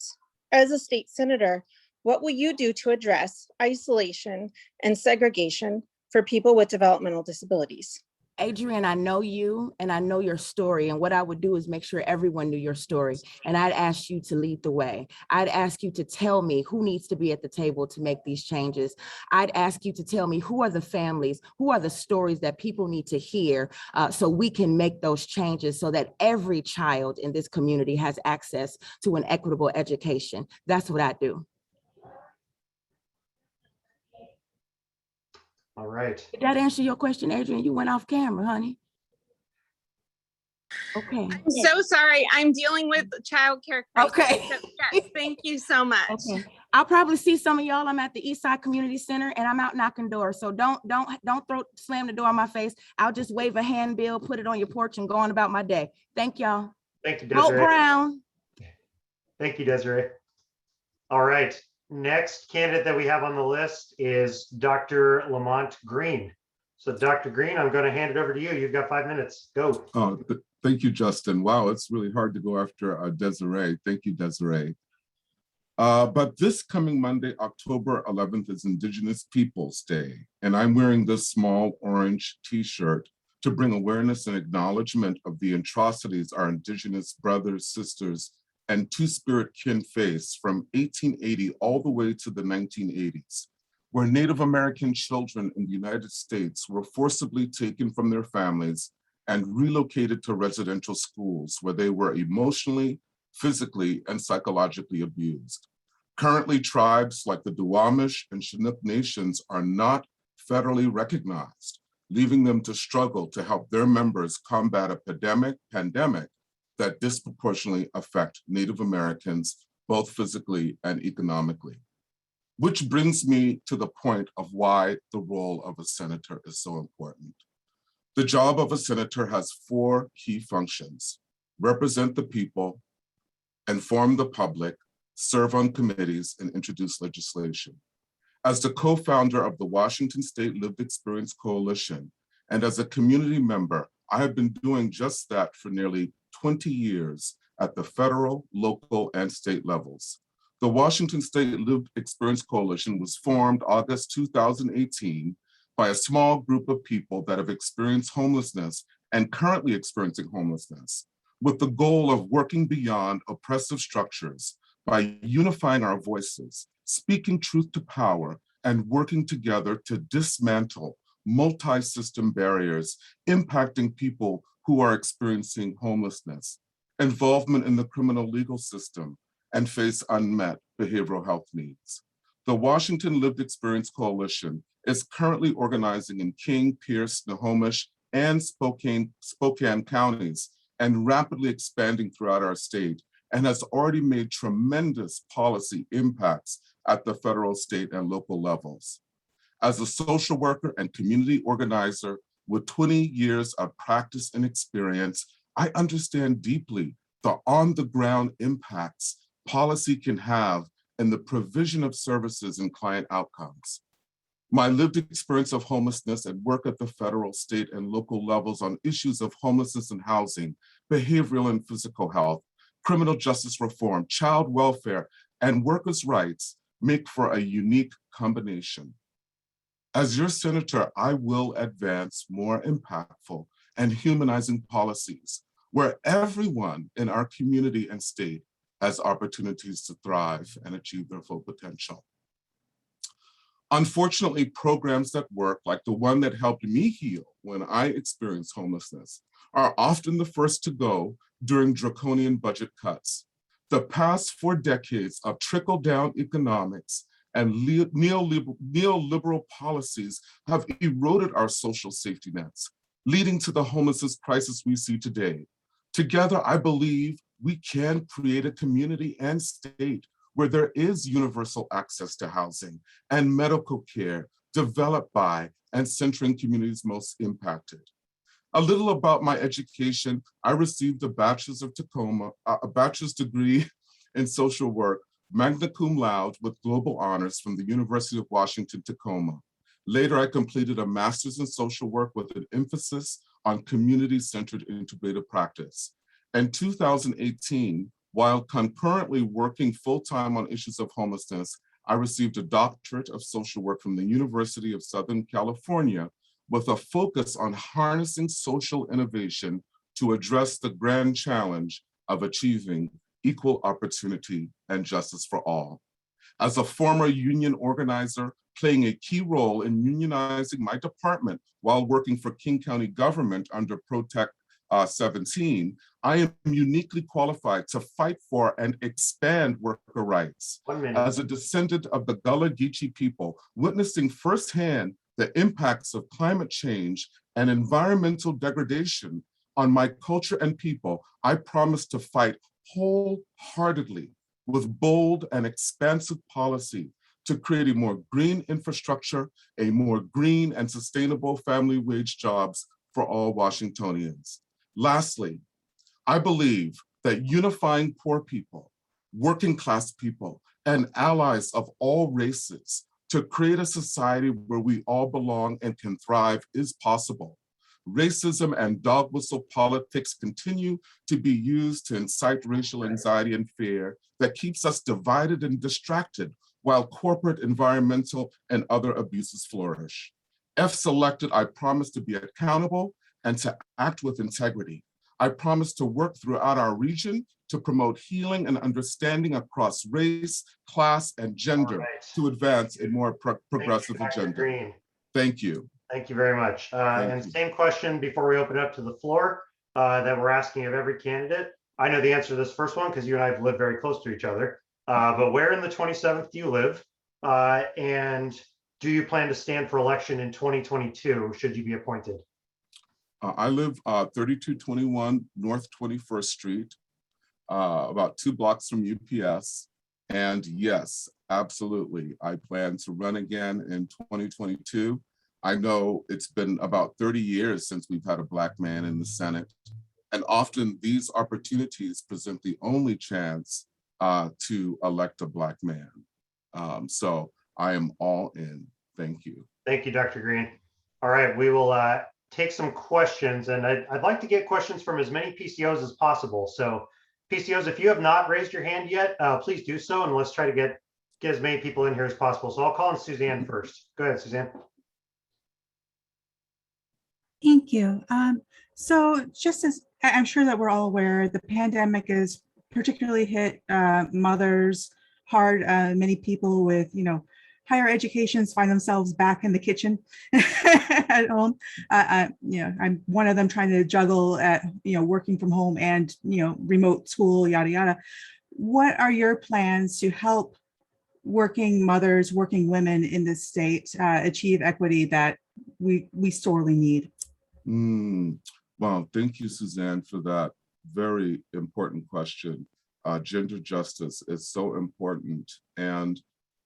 As a state senator, what will you do to address isolation and segregation for people with developmental disabilities? Adrienne, I know you and I know your story. And what I would do is make sure everyone knew your story. And I'd ask you to lead the way. I'd ask you to tell me who needs to be at the table to make these changes. I'd ask you to tell me who are the families, who are the stories that people need to hear so we can make those changes so that every child in this community has access to an equitable education. That's what I do. All right. Did that answer your question, Adrienne? You went off camera, honey. Okay. I'm so sorry. I'm dealing with childcare crisis. Okay. So, yes, thank you so much. Okay. I'll probably see some of y'all. I'm at the Eastside Community Center and I'm out knocking doors. So don't slam the door on my face. I'll just wave a handbill, put it on your porch and go on about my day. Thank y'all. Thank you, Vote Desiree. Brown. Thank you, Desiree. All right. Next candidate that we have on the list is Dr. Lamont Green. So Dr. Green, I'm going to hand it over to you. You've got 5 minutes. Go. Thank you, Justin. Wow, it's really hard to go after Desiree. Thank you, Desiree. But this coming Monday, October 11th, is Indigenous Peoples Day. And I'm wearing this small orange t-shirt to bring awareness and acknowledgement of the atrocities our Indigenous brothers, sisters, and two-spirit kin face from 1880 all the way to the 1980s, where Native American children in the United States were forcibly taken from their families and relocated to residential schools where they were emotionally, physically, and psychologically abused. Currently, tribes like the Duwamish and Chinook nations are not federally recognized, leaving them to struggle to help their members combat a pandemic that disproportionately affect Native Americans, both physically and economically. Which brings me to the point of why the role of a senator is so important. The job of a senator has 4 key functions: represent the people, inform the public, serve on committees, and introduce legislation. As the co-founder of the Washington State Lived Experience Coalition, and as a community member, I have been doing just that for nearly 20 years at the federal, local, and state levels. The Washington State Lived Experience Coalition was formed August 2018 by a small group of people that have experienced homelessness and currently experiencing homelessness, with the goal of working beyond oppressive structures by unifying our voices, speaking truth to power, and working together to dismantle multi-system barriers impacting people who are experiencing homelessness, involvement in the criminal legal system, and face unmet behavioral health needs. The Washington Lived Experience Coalition is currently organizing in King, Pierce, Snohomish, and Spokane counties, and rapidly expanding throughout our state, and has already made tremendous policy impacts at the federal, state, and local levels. As a social worker and community organizer with 20 years of practice and experience, I understand deeply the on-the-ground impacts policy can have in the provision of services and client outcomes. My lived experience of homelessness and work at the federal, state, and local levels on issues of homelessness and housing, behavioral and physical health, criminal justice reform, child welfare, and workers' rights make for a unique combination. As your senator, I will advance more impactful and humanizing policies where everyone in our community and state has opportunities to thrive and achieve their full potential. Unfortunately, programs that work, like the one that helped me heal when I experienced homelessness, are often the first to go during draconian budget cuts. The past 4 decades of trickle-down economics and neoliberal policies have eroded our social safety nets, leading to the homelessness crisis we see today. Together, I believe we can create a community and state where there is universal access to housing and medical care developed by and centering communities most impacted. A little about my education. I received a bachelor's degree in social work, magna cum laude with global honors from the University of Washington, Tacoma. Later, I completed a master's in social work with an emphasis on community-centered integrative practice. In 2018, while concurrently working full-time on issues of homelessness, I received a doctorate of social work from the University of Southern California with a focus on harnessing social innovation to address the grand challenge of achieving equal opportunity and justice for all. As a former union organizer, playing a key role in unionizing my department while working for King County government under Protect 17, I am uniquely qualified to fight for and expand worker rights. As a descendant of the Gullah Geechee people, witnessing firsthand the impacts of climate change and environmental degradation on my culture and people, I promise to fight wholeheartedly with bold and expansive policy to create a more green infrastructure, a more green and sustainable family wage jobs for all Washingtonians. Lastly, I believe that unifying poor people, working class people, and allies of all races to create a society where we all belong and can thrive is possible. Racism and dog whistle politics continue to be used to incite racial anxiety and fear that keeps us divided and distracted while corporate, environmental, and other abuses flourish. If selected, I promise to be accountable and to act with integrity. I promise to work throughout our region to promote healing and understanding across race, class, and gender to advance a more progressive agenda. Green. Thank you. Thank you very much. And same question before we open up to the floor that we're asking of every candidate. I know the answer to this first one because you and I have lived very close to each other. But where in the 27th do you live? And do you plan to stand for election in 2022 should you be appointed? I live 3221 North 21st Street, about 2 blocks from UPS. And yes, absolutely, I plan to run again in 2022. I know it's been about 30 years since we've had a Black man in the Senate. And often these opportunities present the only chance to elect a Black man. So I am all in. Thank you. Thank you, Dr. Green. All right, we will take some questions, and I'd like to get questions from as many PCOs as possible. So PCOs, if you have not raised your hand yet, please do so, and let's try to get as many people in here as possible. So I'll call on Suzanne first. Go ahead, Suzanne. Thank you. So just as I'm sure that we're all aware, the pandemic is particularly hit mothers hard. Many people with, higher educations find themselves back in the kitchen at home. I'm one of them trying to juggle at, working from home and, remote school, yada, yada. What are your plans to help working mothers, working women in this state achieve equity that we sorely need? Well, thank you, Suzanne, for that very important question. Gender justice is so important. And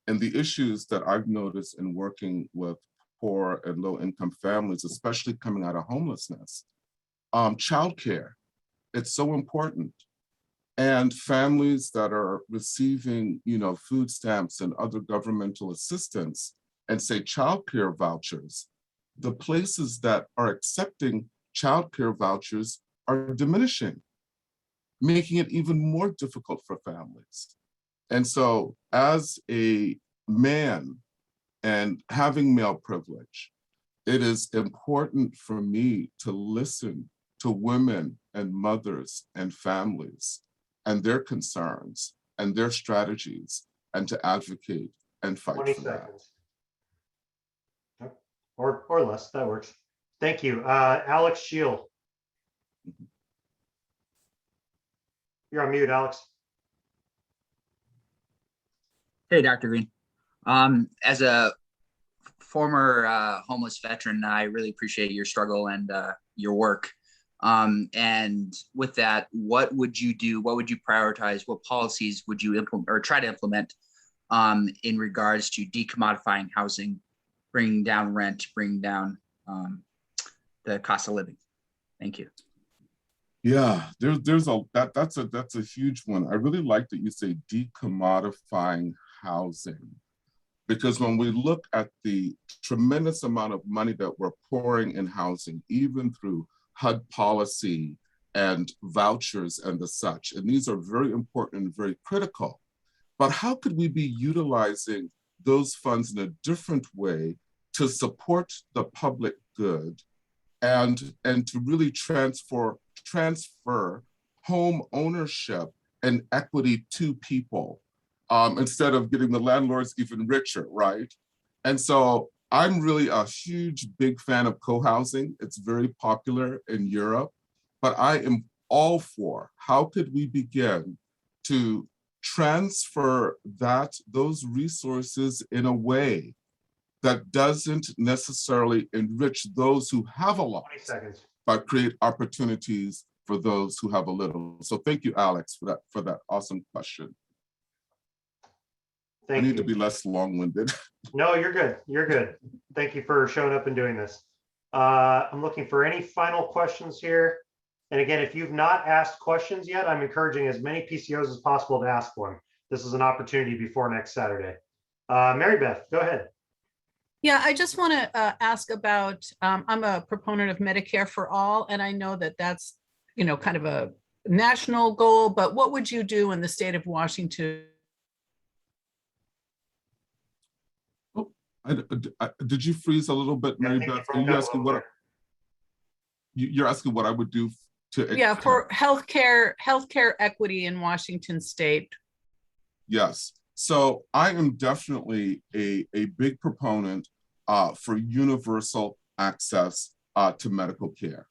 the issues that I've noticed in working with poor and low income families, especially coming out of homelessness, childcare, it's so important. And families that are receiving, food stamps and other governmental assistance and say childcare vouchers, the places that are accepting childcare vouchers are diminishing, making it even more difficult for families. And so as a man and having male privilege, it is important for me to listen to women and mothers and families and their concerns and their strategies and to advocate and fight 20 for that. seconds. Or less, that works. Thank you. Alex Shield. You're on mute, Alex. Hey, Dr. Green. As a former homeless veteran, I really appreciate your struggle and your work. And with that, what would you do? What would you prioritize? What policies would you implement or try to implement in regards to decommodifying housing, bringing down rent, bringing down the cost of living? Thank you. Yeah, that's a huge one. I really like that you say decommodifying housing, because when we look at the tremendous amount of money that we're pouring in housing, even through HUD policy and vouchers and the such, and these are very important and very critical, but how could we be utilizing those funds in a different way to support the public good and to really transfer home ownership and equity to people, instead of getting the landlords even richer, right? And so I'm really a huge, big fan of co-housing. It's very popular in Europe, but I am all for how could we begin to transfer those resources in a way that doesn't necessarily enrich those who have a lot, 20 seconds. but create opportunities for those who have a little. So thank you, Alex, for that awesome question. I need to be less long-winded. No, you're good. You're good. Thank you for showing up and doing this. I'm looking for any final questions here. And again, if you've not asked questions yet, I'm encouraging as many PCOs as possible to ask one. This is an opportunity before next Saturday. Mary Beth, go ahead. Yeah, I just want to ask about, I'm a proponent of Medicare for all, and I know that that's, you know, kind of a national goal, but what would you do in the state of Washington? Did you freeze a little bit, Mary Beth? Are you asking what? You're asking what I would do to? Yeah, for healthcare equity in Washington State. Yes. So I am definitely a big proponent for universal access to medical care.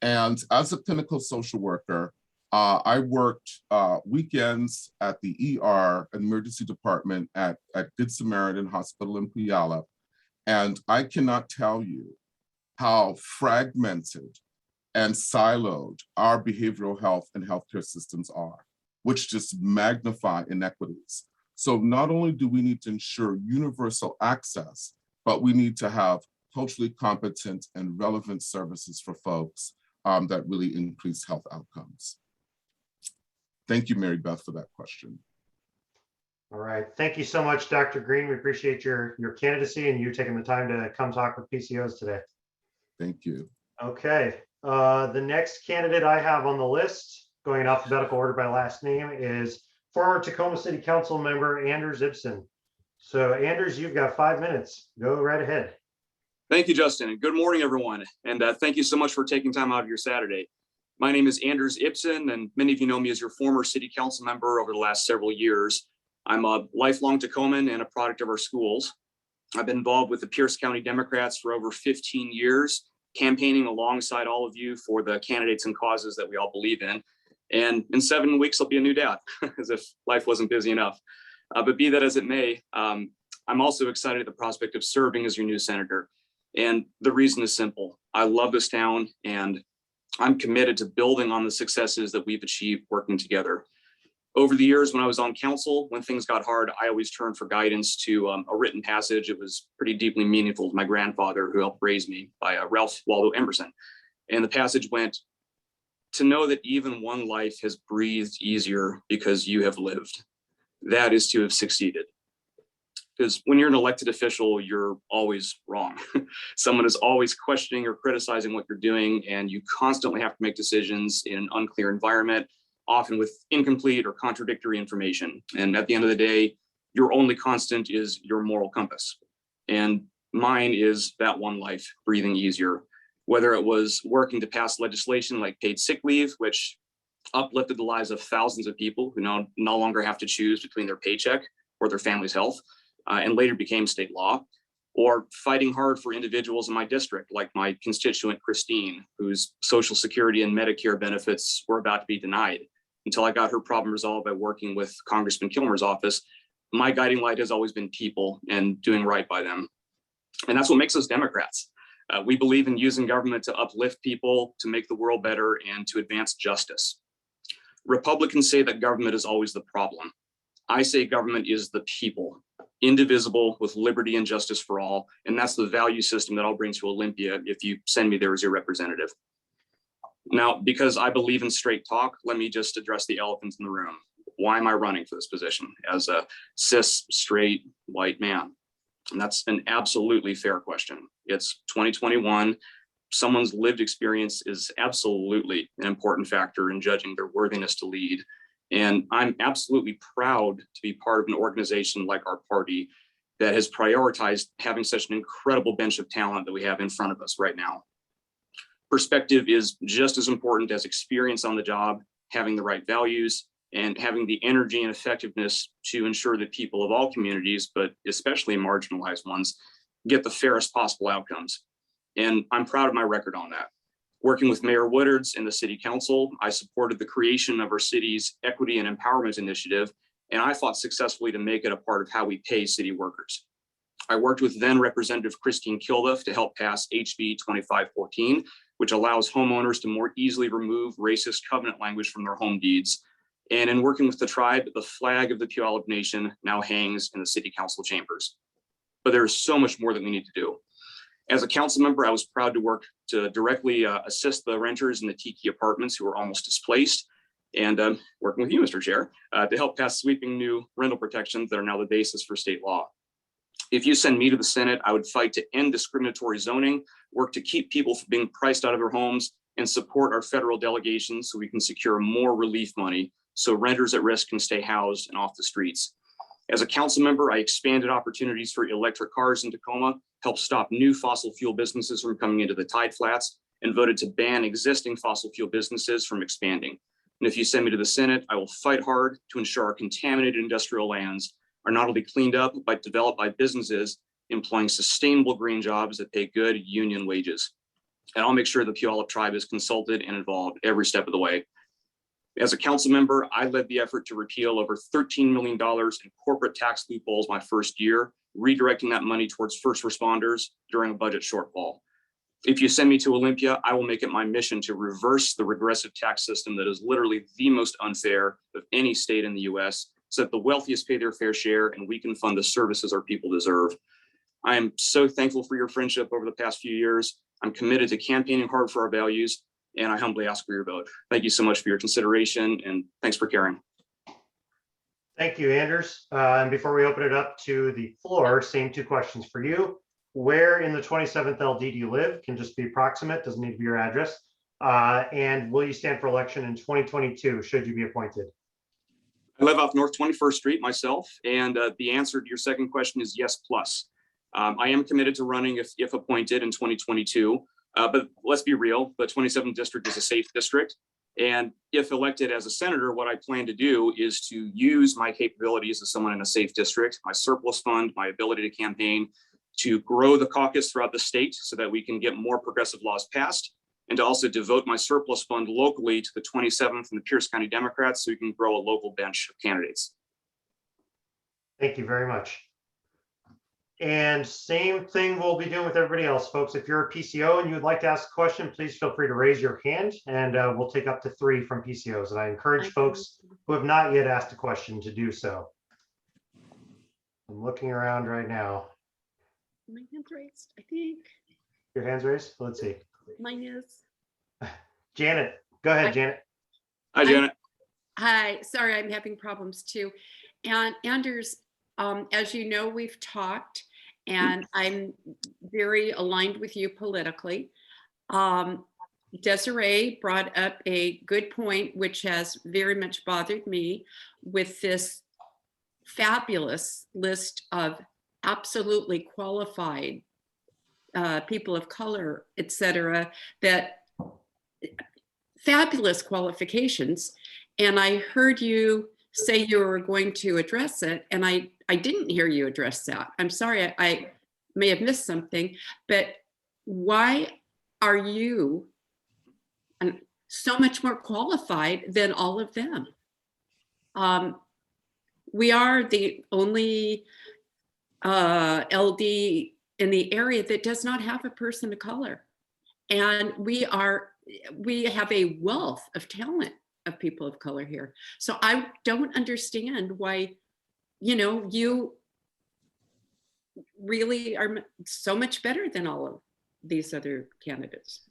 And as a clinical social worker, I worked weekends at the ER emergency department at Good Samaritan Hospital in Puyallup. And I cannot tell you how fragmented and siloed our behavioral health and healthcare systems are, which just magnify inequities. So not only do we need to ensure universal access, but we need to have culturally competent and relevant services for folks that really increase health outcomes. Thank you, Mary Beth, for that question. All right. Thank you so much, Dr. Green. We appreciate your candidacy and you taking the time to come talk with PCOs today. Thank you. Okay. The next candidate I have on the list, going in alphabetical order by last name, is former Tacoma City Council member Anders Ibsen. So Anders, you've got 5 minutes. Go right ahead. Thank you, Justin, and good morning, everyone. And thank you so much for taking time out of your Saturday. My name is Anders Ibsen, and many of you know me as your former city council member over the last several years. I'm a lifelong Tacoman and a product of our schools. I've been involved with the Pierce County Democrats for over 15 years, campaigning alongside all of you for the candidates and causes that we all believe in. And in 7 weeks, I'll be a new dad, as if life wasn't busy enough. But be that as it may, I'm also excited at the prospect of serving as your new senator. And the reason is simple. I love this town, and I'm committed to building on the successes that we've achieved working together. Over the years, when I was on council, when things got hard, I always turned for guidance to a written passage. It was pretty deeply meaningful to my grandfather, who helped raise me, by Ralph Waldo Emerson. And the passage went, "To know that even one life has breathed easier because you have lived, that is to have succeeded." Because when you're an elected official, you're always wrong. Someone is always questioning or criticizing what you're doing, and you constantly have to make decisions in an unclear environment, often with incomplete or contradictory information. And at the end of the day, your only constant is your moral compass. And mine is that one life breathing easier, whether it was working to pass legislation like paid sick leave, which uplifted the lives of thousands of people who no longer have to choose between their paycheck or their family's health, and later became state law, or fighting hard for individuals in my district, like my constituent Christine, whose Social Security and Medicare benefits were about to be denied, until I got her problem resolved by working with Congressman Kilmer's office. My guiding light has always been people and doing right by them. And that's what makes us Democrats. We believe in using government to uplift people, to make the world better, and to advance justice. Republicans say that government is always the problem. I say government is the people, indivisible, with liberty and justice for all. And that's the value system that I'll bring to Olympia if you send me there as your representative. Now, because I believe in straight talk, let me just address the elephant in the room. Why am I running for this position as a cis, straight, white man? And that's an absolutely fair question. It's 2021. Someone's lived experience is absolutely an important factor in judging their worthiness to lead. And I'm absolutely proud to be part of an organization like our party that has prioritized having such an incredible bench of talent that we have in front of us right now. Perspective is just as important as experience on the job, having the right values, and having the energy and effectiveness to ensure that people of all communities, but especially marginalized ones, get the fairest possible outcomes. And I'm proud of my record on that. Working with Mayor Woodards and the City Council, I supported the creation of our city's Equity and Empowerment Initiative, and I fought successfully to make it a part of how we pay city workers. I worked with then Representative Christine Kilduff to help pass HB 2514, which allows homeowners to more easily remove racist covenant language from their home deeds. And in working with the tribe, the flag of the Puyallup Nation now hangs in the City Council chambers. But there is so much more that we need to do. As a council member, I was proud to work to directly assist the renters in the Tiki apartments who were almost displaced, and working with you, Mr. Chair, to help pass sweeping new rental protections that are now the basis for state law. If you send me to the Senate, I would fight to end discriminatory zoning, work to keep people from being priced out of their homes, and support our federal delegations so we can secure more relief money so renters at risk can stay housed and off the streets. As a council member, I expanded opportunities for electric cars in Tacoma, helped stop new fossil fuel businesses from coming into the tide flats, and voted to ban existing fossil fuel businesses from expanding. And if you send me to the Senate, I will fight hard to ensure our contaminated industrial lands are not only cleaned up, but developed by businesses employing sustainable green jobs that pay good union wages. And I'll make sure the Puyallup tribe is consulted and involved every step of the way. As a council member, I led the effort to repeal over $13 million in corporate tax loopholes my first year, redirecting that money towards first responders during a budget shortfall. If you send me to Olympia, I will make it my mission to reverse the regressive tax system that is literally the most unfair of any state in the US, so that the wealthiest pay their fair share and we can fund the services our people deserve. I am so thankful for your friendship over the past few years. I'm committed to campaigning hard for our values, and I humbly ask for your vote. Thank you so much for your consideration, and thanks for caring. Thank you, Anders. And before we open it up to the floor, same two questions for you. Where in the 27th LD do you live? Can just be approximate, doesn't need to be your address. And will you stand for election in 2022, should you be appointed? I live off North 21st Street myself, and the answer to your second question is yes, plus. I am committed to running if appointed in 2022, but let's be real, the 27th district is a safe district. And if elected as a senator, what I plan to do is to use my capabilities as someone in a safe district, my surplus fund, my ability to campaign, to grow the caucus throughout the state so that we can get more progressive laws passed, and to also devote my surplus fund locally to the 27th and the Pierce County Democrats so we can grow a local bench of candidates. Thank you very much. And same thing we'll be doing with everybody else, folks. If you're a PCO and you would like to ask a question, please feel free to raise your hand, and we'll take up to 3 from PCOs. And I encourage folks who have not yet asked a question to do so. I'm looking around right now. My hand's raised, I think. Your hand's raised? Let's see. Mine is. Janet, go ahead, Janet. Hi, Janet. Hi, sorry, I'm having problems too. And Anders, as you know, we've talked, and I'm very aligned with you politically. Desiree brought up a good point, which has very much bothered me, with this fabulous list of absolutely qualified people of color, et cetera, that fabulous qualifications. And I heard you say you were going to address it, and I didn't hear you address that. I'm sorry, I may have missed something, but why are you so much more qualified than all of them? We are the only LD in the area that does not have a person of color. And we have a wealth of talent of people of color here. So I don't understand why, you really are so much better than all of these other candidates.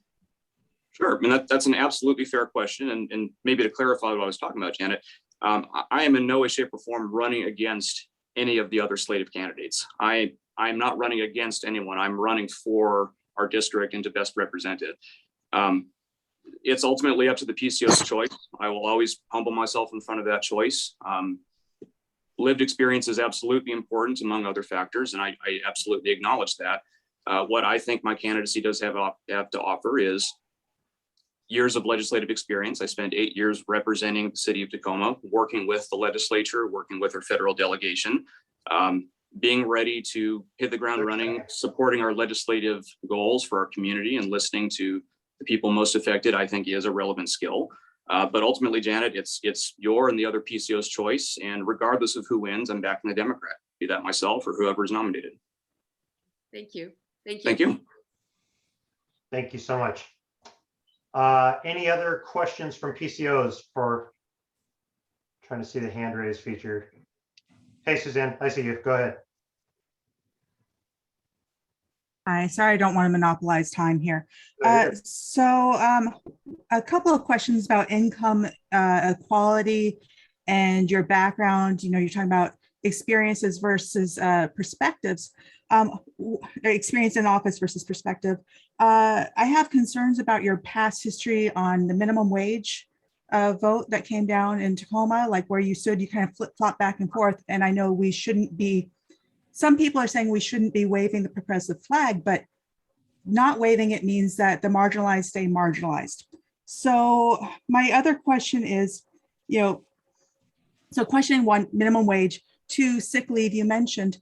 Sure, I mean, that's an absolutely fair question. And maybe to clarify what I was talking about, Janet, I am in no way, shape, or form running against any of the other slate of candidates. I'm not running against anyone. I'm running for our district and to best represent it. It's ultimately up to the PCO's choice. I will always humble myself in front of that choice. Lived experience is absolutely important, among other factors, and I absolutely acknowledge that. What I think my candidacy does have to offer is years of legislative experience. I spent 8 years representing the city of Tacoma, working with the legislature, working with our federal delegation, being ready to hit the ground running, supporting our legislative goals for our community and listening to the people most affected, I think is a relevant skill. But ultimately, Janet, it's your and the other PCO's choice. And regardless of who wins, I'm backing the Democrat, be that myself or whoever is nominated. Thank you. Thank you. Thank you. Thank you so much. Any other questions from PCOs for trying to see the hand raise feature? Hey, Suzanne, I see you. Go ahead. Hi, sorry, I don't want to monopolize time here. No, A couple of questions about income equality and your background. You're talking about experiences versus perspectives, experience in office versus perspective. I have concerns about your past history on the minimum wage vote that came down in Tacoma, like where you stood, you kind of flip-flop back and forth. And I know we shouldn't be, some people are saying we shouldn't be waving the progressive flag, but not waving it means that the marginalized stay marginalized. So my other question is, so question one, minimum wage. Two, sick leave, you mentioned.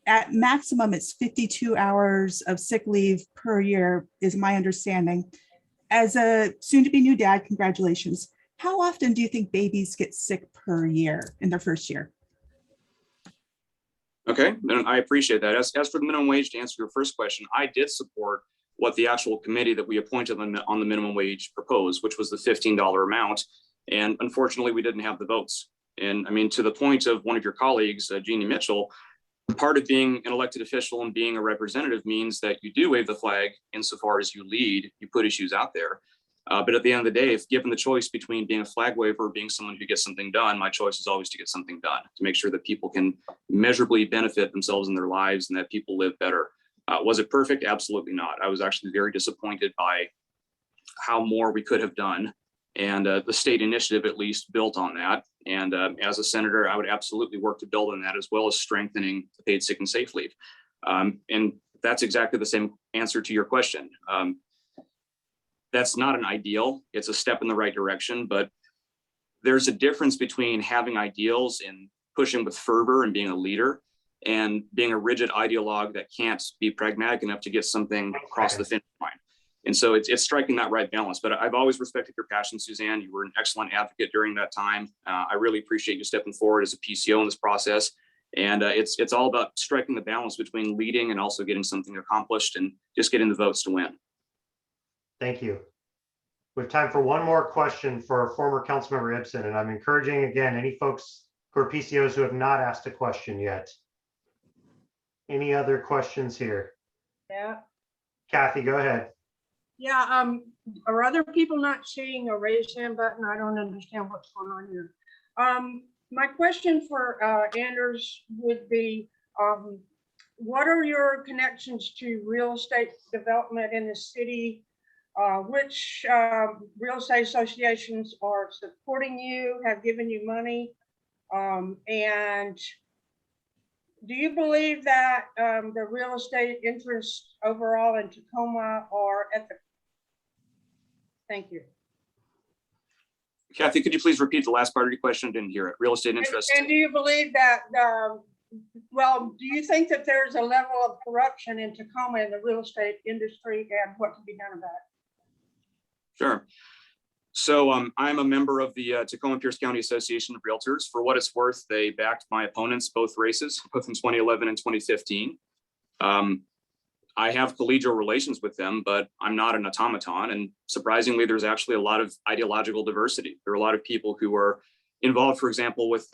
At maximum, it's 52 hours of sick leave per year, is my understanding. As a soon-to-be new dad, congratulations. How often do you think babies get sick per year in their first year? Okay, and I appreciate that. As for the minimum wage, to answer your first question, I did support what the actual committee that we appointed on the minimum wage proposed, which was the $15 amount. And unfortunately, we didn't have the votes. And I mean, to the point of one of your colleagues, Jeannie Mitchell, part of being an elected official and being a representative means that you do wave the flag insofar as you lead, you put issues out there. But at the end of the day, if given the choice between being a flag waver or being someone who gets something done, my choice is always to get something done, to make sure that people can measurably benefit themselves in their lives and that people live better. Was it perfect? Absolutely not. I was actually very disappointed by how more we could have done. And the state initiative at least built on that. And as a senator, I would absolutely work to build on that, as well as strengthening the paid sick and safe leave. And that's exactly the same answer to your question. That's not an ideal. It's a step in the right direction, but there's a difference between having ideals and pushing with fervor and being a leader, and being a rigid ideologue that can't be pragmatic enough to get something across the finish line. And so it's striking that right balance. But I've always respected your passion, Suzanne. You were an excellent advocate during that time. I really appreciate you stepping forward as a PCO in this process. And it's all about striking the balance between leading and also getting something accomplished and just getting the votes to win. Thank you. We have time for one more question for former Councilmember Ibsen, and I'm encouraging again any folks who are PCOs who have not asked a question yet. Any other questions here? Yeah. Kathy, go ahead. Yeah, are other people not seeing a raise hand button? I don't understand what's going on here. My question for Anders would be, what are your connections to real estate development in the city? Which real estate associations are supporting you, have given you money? And do you believe that the real estate interests overall in Tacoma are at the... Thank you. Kathy, could you please repeat the last part of your question? I didn't hear it. Real estate interests. And do you believe that, well, do you think that there's a level of corruption in Tacoma in the real estate industry, and what can be done about it? Sure. So I'm a member of the Tacoma Pierce County Association of Realtors. For what it's worth, they backed my opponents, both races, both in 2011 and 2015. I have collegial relations with them, but I'm not an automaton. And surprisingly, there's actually a lot of ideological diversity. There are a lot of people who are involved, for example, with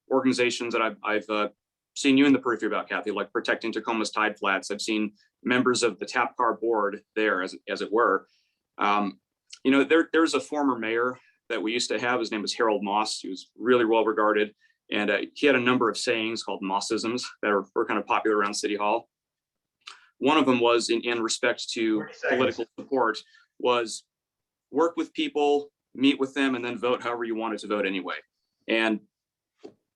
organizations that I've seen you in the periphery about, Kathy, like Protecting Tacoma's Tide Flats. I've seen members of the TAP Car board there, as it were. You know, there's a former mayor that we used to have. His name was Harold Moss. He was really well regarded. And he had a number of sayings called Mossisms that were kind of popular around City Hall. One of them was in respect to political support was work with people, meet with them, and then vote however you wanted to vote anyway. And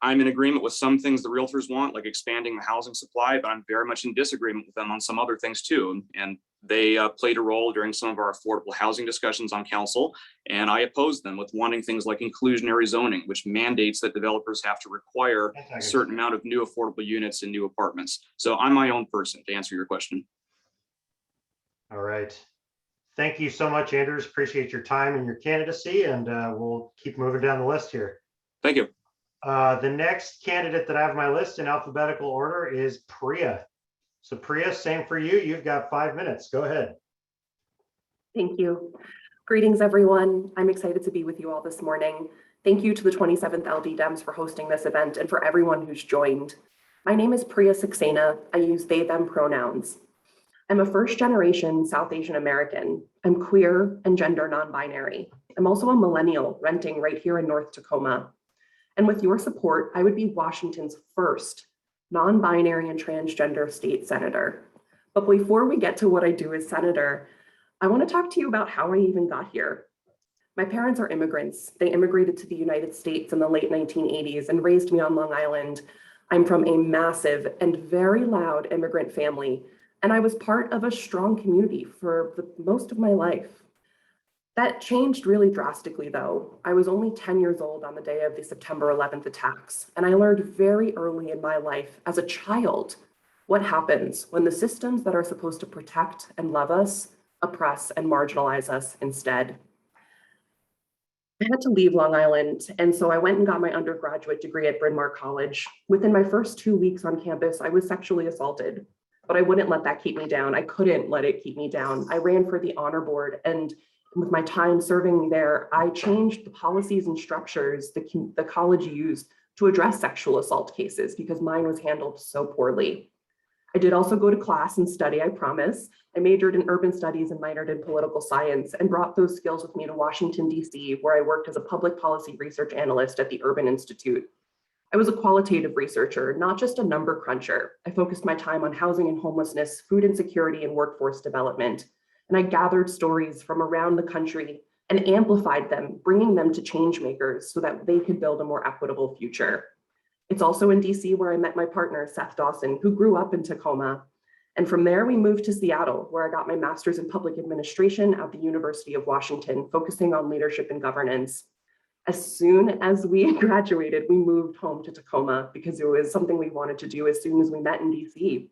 I'm in agreement with some things the realtors want, like expanding the housing supply, but I'm very much in disagreement with them on some other things too. And they played a role during some of our affordable housing discussions on council, and I opposed them with wanting things like inclusionary zoning, which mandates that developers have to require a certain amount of new affordable units and new apartments. So I'm my own person, to answer your question. All right. Thank you so much, Anders. Appreciate your time and your candidacy, and we'll keep moving down the list here. Thank you. The next candidate that I have on my list in alphabetical order is Priya. So Priya, same for you. You've got 5 minutes. Go ahead. Thank you. Greetings, everyone. I'm excited to be with you all this morning. Thank you to the 27th LD Dems for hosting this event and for everyone who's joined. My name is Priya Saxena. I use they, them pronouns. I'm a first-generation South Asian American. I'm queer and gender non-binary. I'm also a millennial renting right here in North Tacoma. And with your support, I would be Washington's first non-binary and transgender state senator. But before we get to what I do as senator, I want to talk to you about how I even got here. My parents are immigrants. They immigrated to the United States in the late 1980s and raised me on Long Island. I'm from a massive and very loud immigrant family, and I was part of a strong community for most of my life. That changed really drastically, though. I was only 10 years old on the day of the September 11th attacks, and I learned very early in my life as a child what happens when the systems that are supposed to protect and love us oppress and marginalize us instead. I had to leave Long Island, and so I went and got my undergraduate degree at Bryn Mawr College. Within my first 2 weeks on campus, I was sexually assaulted, but I wouldn't let that keep me down. I couldn't let it keep me down. I ran for the honor board, and with my time serving there, I changed the policies and structures the college used to address sexual assault cases because mine was handled so poorly. I did also go to class and study, I promise. I majored in urban studies and minored in political science and brought those skills with me to Washington, D.C., where I worked as a public policy research analyst at the Urban Institute. I was a qualitative researcher, not just a number cruncher. I focused my time on housing and homelessness, food insecurity, and workforce development. And I gathered stories from around the country and amplified them, bringing them to change makers so that they could build a more equitable future. It's also in DC where I met my partner, Seth Dawson, who grew up in Tacoma. And from there, we moved to Seattle, where I got my master's in public administration at the University of Washington, focusing on leadership and governance. As soon as we graduated, we moved home to Tacoma because it was something we wanted to do as soon as we met in DC.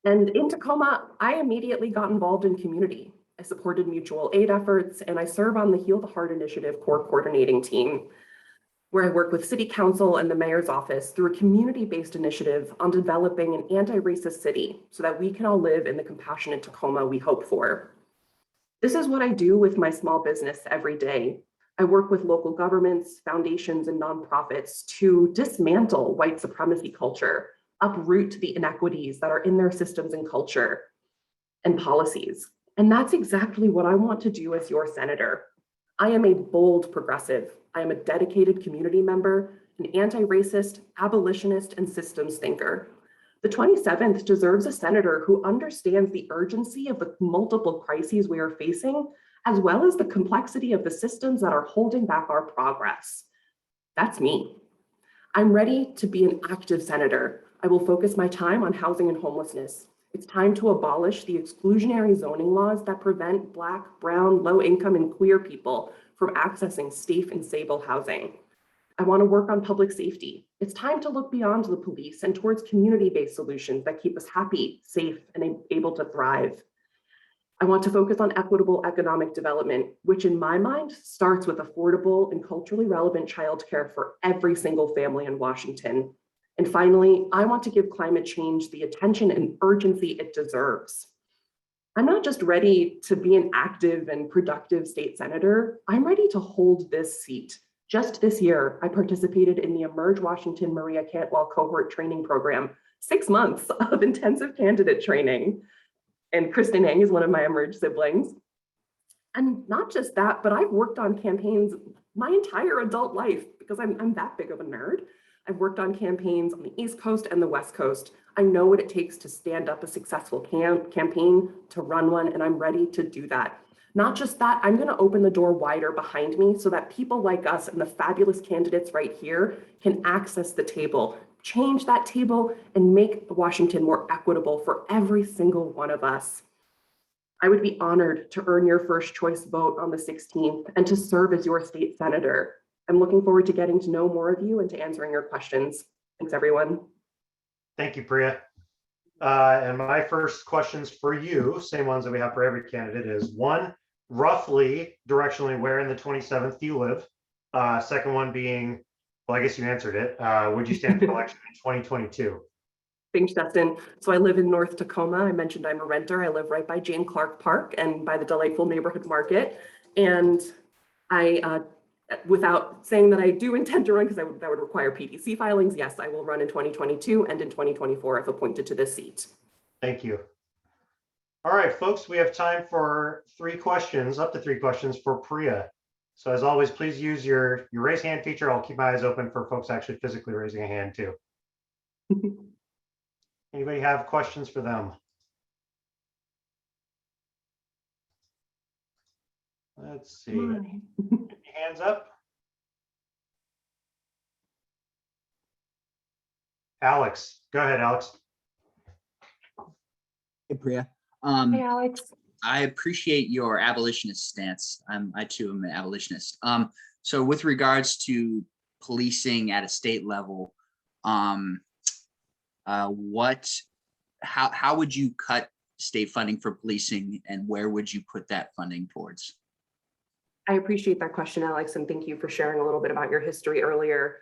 And in Tacoma, I immediately got involved in community. I supported mutual aid efforts, and I serve on the Heal the Heart Initiative core coordinating team, where I work with City Council and the Mayor's office through a community-based initiative on developing an anti-racist city so that we can all live in the compassionate Tacoma we hope for. This is what I do with my small business every day. I work with local governments, foundations, and nonprofits to dismantle white supremacy culture, uproot the inequities that are in their systems and culture and policies. And that's exactly what I want to do as your senator. I am a bold progressive. I am a dedicated community member, an anti-racist, abolitionist, and systems thinker. The 27th deserves a senator who understands the urgency of the multiple crises we are facing, as well as the complexity of the systems that are holding back our progress. That's me. I'm ready to be an active senator. I will focus my time on housing and homelessness. It's time to abolish the exclusionary zoning laws that prevent Black, brown, low-income, and queer people from accessing safe and stable housing. I want to work on public safety. It's time to look beyond the police and towards community-based solutions that keep us happy, safe, and able to thrive. I want to focus on equitable economic development, which in my mind starts with affordable and culturally relevant childcare for every single family in Washington. And finally, I want to give climate change the attention and urgency it deserves. I'm not just ready to be an active and productive state senator, I'm ready to hold this seat. Just this year, I participated in the Emerge Washington Maria Cantwell cohort training program, 6 months of intensive candidate training. And Kristen Eng is one of my Emerge siblings. And not just that, but I've worked on campaigns my entire adult life because I'm that big of a nerd. I've worked on campaigns on the East Coast and the West Coast. I know what it takes to stand up a successful campaign, to run one, and I'm ready to do that. Not just that, I'm going to open the door wider behind me so that people like us and the fabulous candidates right here can access the table, change that table, and make Washington more equitable for every single one of us. I would be honored to earn your first choice vote on the 16th and to serve as your state senator. I'm looking forward to getting to know more of you and to answering your questions. Thanks, everyone. Thank you, Priya. And my first questions for you, same ones that we have for every candidate, is one, roughly directionally where in the 27th do you live? Second one being, well, I guess you answered it. Would you stand for election in 2022? Thanks, Justin. So I live in North Tacoma. I mentioned I'm a renter. I live right by Jane Clark Park and by the delightful neighborhood market. And I, without saying that I do intend to run, because that would require PTC filings, yes, I will run in 2022 and in 2024 if appointed to this seat. Thank you. All right, folks, we have time for 3 questions, up to 3 questions for Priya. So as always, please use your raise hand feature. I'll keep my eyes open for folks actually physically raising a hand too. Anybody have questions for them? Let's see. Hands up. Alex, go ahead, Alex. Hey, Priya. Hey, Alex. I appreciate your abolitionist stance. I too am an abolitionist. So with regards to policing at a state level, how would you cut state funding for policing, and where would you put that funding towards? I appreciate that question, Alex, and thank you for sharing a little bit about your history earlier.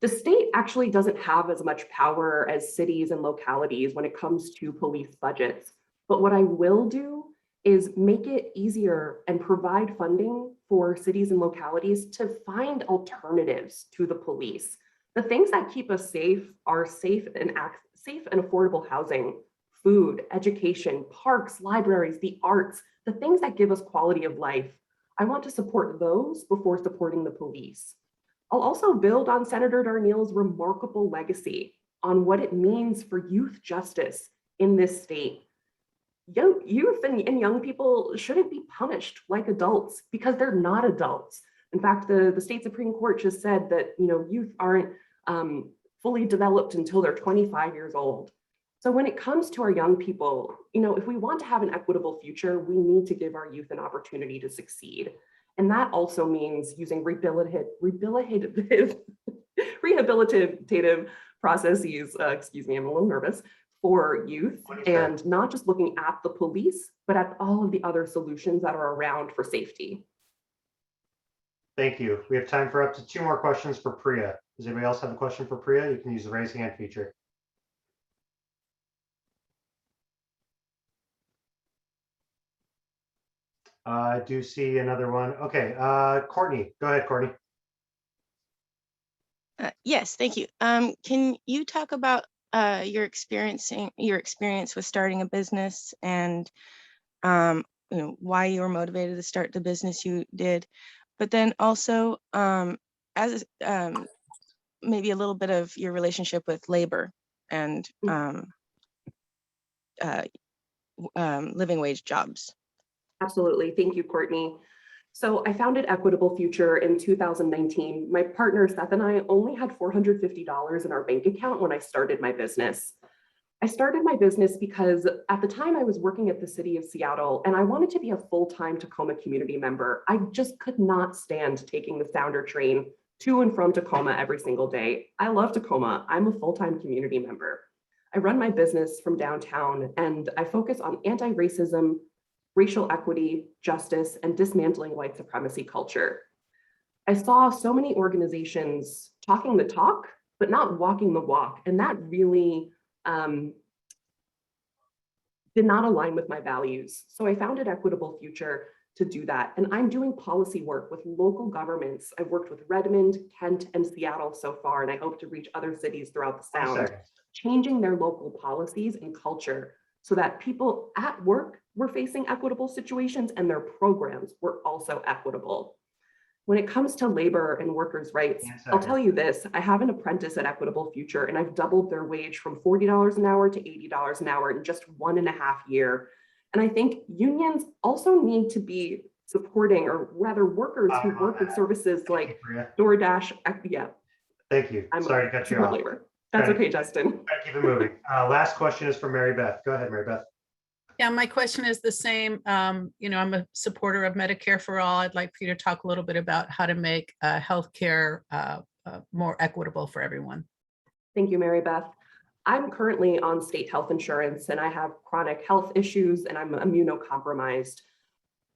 The state actually doesn't have as much power as cities and localities when it comes to police budgets. But what I will do is make it easier and provide funding for cities and localities to find alternatives to the police. The things that keep us safe are safe and affordable housing, food, education, parks, libraries, the arts, the things that give us quality of life. I want to support those before supporting the police. I'll also build on Senator Darneal's remarkable legacy on what it means for youth justice in this state. Youth and young people shouldn't be punished like adults because they're not adults. In fact, the state Supreme Court just said that youth aren't fully developed until they're 25 years old. So when it comes to our young people, if we want to have an equitable future, we need to give our youth an opportunity to succeed. And that also means using rehabilitative processes, excuse me, I'm a little nervous, for youth, and not just looking at the police, but at all of the other solutions that are around for safety. Thank you. We have time for up to 2 more questions for Priya. Does anybody else have a question for Priya? You can use the raise hand feature. I do see another one. Okay, Courtney, go ahead, Courtney. Yes, thank you. Can you talk about your experience with starting a business and why you were motivated to start the business you did, but then also as maybe a little bit of your relationship with labor and living wage jobs. Absolutely. Thank you, Courtney. So I founded Equitable Future in 2019. My partner, Seth, and I only had $450 in our bank account when I started my business. I started my business because at the time I was working at the city of Seattle and I wanted to be a full-time Tacoma community member. I just could not stand taking the Sounder train to and from Tacoma every single day. I love Tacoma. I'm a full-time community member. I run my business from downtown and I focus on anti-racism, racial equity, justice, and dismantling white supremacy culture. I saw so many organizations talking the talk, but not walking the walk. And that really did not align with my values. So I founded Equitable Future to do that. And I'm doing policy work with local governments. I've worked with Redmond, Kent, and Seattle so far, and I hope to reach other cities throughout the Sound, changing their local policies and culture so that people at work were facing equitable situations and their programs were also equitable. When it comes to labor and workers' rights, I'll tell you this, I have an apprentice at Equitable Future and I've doubled their wage from $40 an hour to $80 an hour in just 1.5 years. And I think unions also need to be supporting, or rather workers who work with services like DoorDash. Yeah. Thank you. Sorry to cut you off. Labor. That's okay, Justin. Keep it moving. Last question is from Mary Beth. Go ahead, Mary Beth. Yeah, my question is the same. You know, I'm a supporter of Medicare for all. I'd like for you to talk a little bit about how to make healthcare more equitable for everyone. Thank you, Mary Beth. I'm currently on state health insurance and I have chronic health issues and I'm immunocompromised.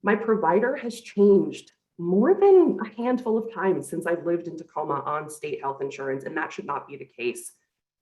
My provider has changed more than a handful of times since I've lived in Tacoma on state health insurance, and that should not be the case.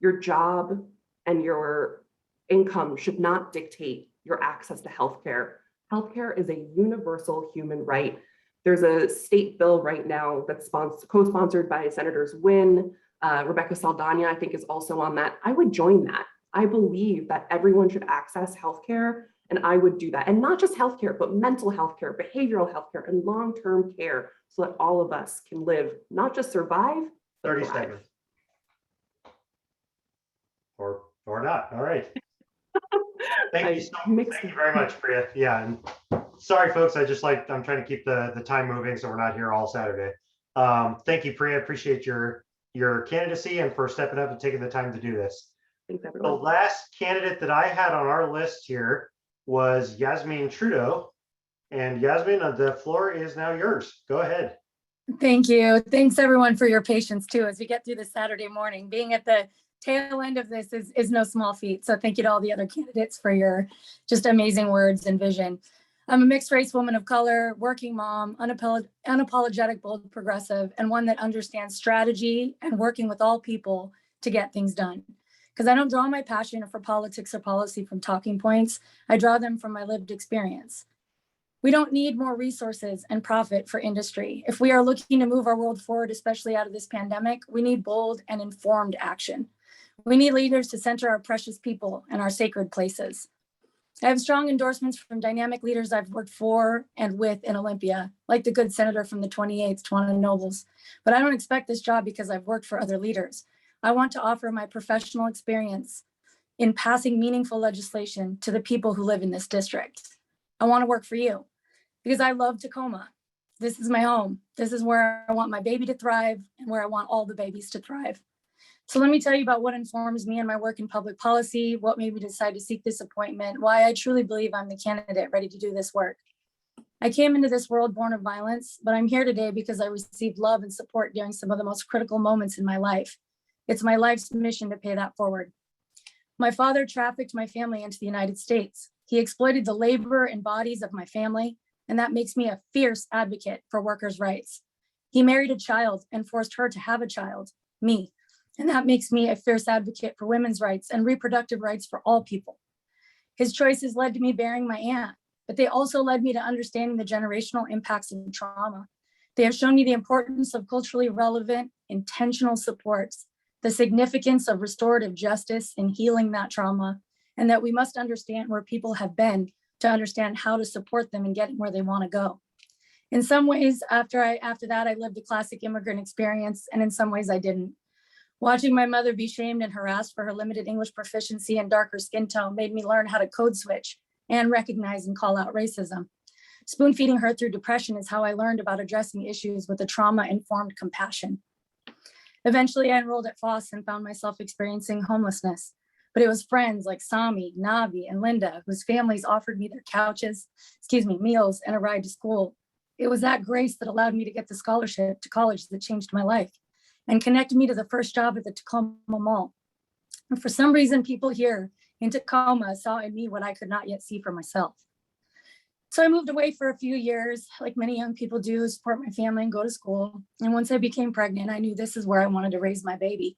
Your job and your income should not dictate your access to healthcare. Healthcare is a universal human right. There's a state bill right now that's co-sponsored by Senators Wynn, Rebecca Saldana, I think, is also on that. I would join that. I believe that everyone should access healthcare, and I would do that. And not just healthcare, but mental health care, behavioral health care, and long-term care, so that all of us can live, not just survive, but 30 thrive. seconds. Or not. All right. Thank you very much, Priya. Yeah, and sorry, folks. I'm trying to keep the time moving, so we're not here all Saturday. Thank you, Priya. Appreciate your candidacy and for stepping up and taking the time to do this. Thanks, everyone. The last candidate that I had on our list here was Yasmin Trudeau. And Yasmin, the floor is now yours. Go ahead. Thank you. Thanks everyone for your patience too, as we get through this Saturday morning. Being at the tail end of this is no small feat. So thank you to all the other candidates for your just amazing words and vision. I'm a mixed race woman of color, working mom, unapologetic, bold progressive, and one that understands strategy and working with all people to get things done. Because I don't draw my passion for politics or policy from talking points. I draw them from my lived experience. We don't need more resources and profit for industry. If we are looking to move our world forward, especially out of this pandemic, we need bold and informed action. We need leaders to center our precious people and our sacred places. I have strong endorsements from dynamic leaders I've worked for and with in Olympia, like the good senator from the 28th, Tawana Nobles. But I don't expect this job because I've worked for other leaders. I want to offer my professional experience in passing meaningful legislation to the people who live in this district. I want to work for you because I love Tacoma. This is my home. This is where I want my baby to thrive and where I want all the babies to thrive. So let me tell you about what informs me in my work in public policy, what made me decide to seek this appointment, why I truly believe I'm the candidate ready to do this work. I came into this world born of violence, but I'm here today because I received love and support during some of the most critical moments in my life. It's my life's mission to pay that forward. My father trafficked my family into the United States. He exploited the labor and bodies of my family, and that makes me a fierce advocate for workers' rights. He married a child and forced her to have a child, me. And that makes me a fierce advocate for women's rights and reproductive rights for all people. His choices led to me burying my aunt, but they also led me to understanding the generational impacts of trauma. They have shown me the importance of culturally relevant, intentional supports, the significance of restorative justice in healing that trauma, and that we must understand where people have been to understand how to support them in getting where they want to go. In some ways, after that, I lived a classic immigrant experience, and in some ways I didn't. Watching my mother be shamed and harassed for her limited English proficiency and darker skin tone made me learn how to code switch and recognize and call out racism. Spoon feeding her through depression is how I learned about addressing issues with a trauma-informed compassion. Eventually, I enrolled at Foss and found myself experiencing homelessness. But it was friends like Sami, Navi, and Linda, whose families offered me their meals, and a ride to school. It was that grace that allowed me to get the scholarship to college that changed my life and connected me to the first job at the Tacoma Mall. And for some reason, people here in Tacoma saw in me what I could not yet see for myself. So I moved away for a few years, like many young people do, support my family and go to school. And once I became pregnant, I knew this is where I wanted to raise my baby.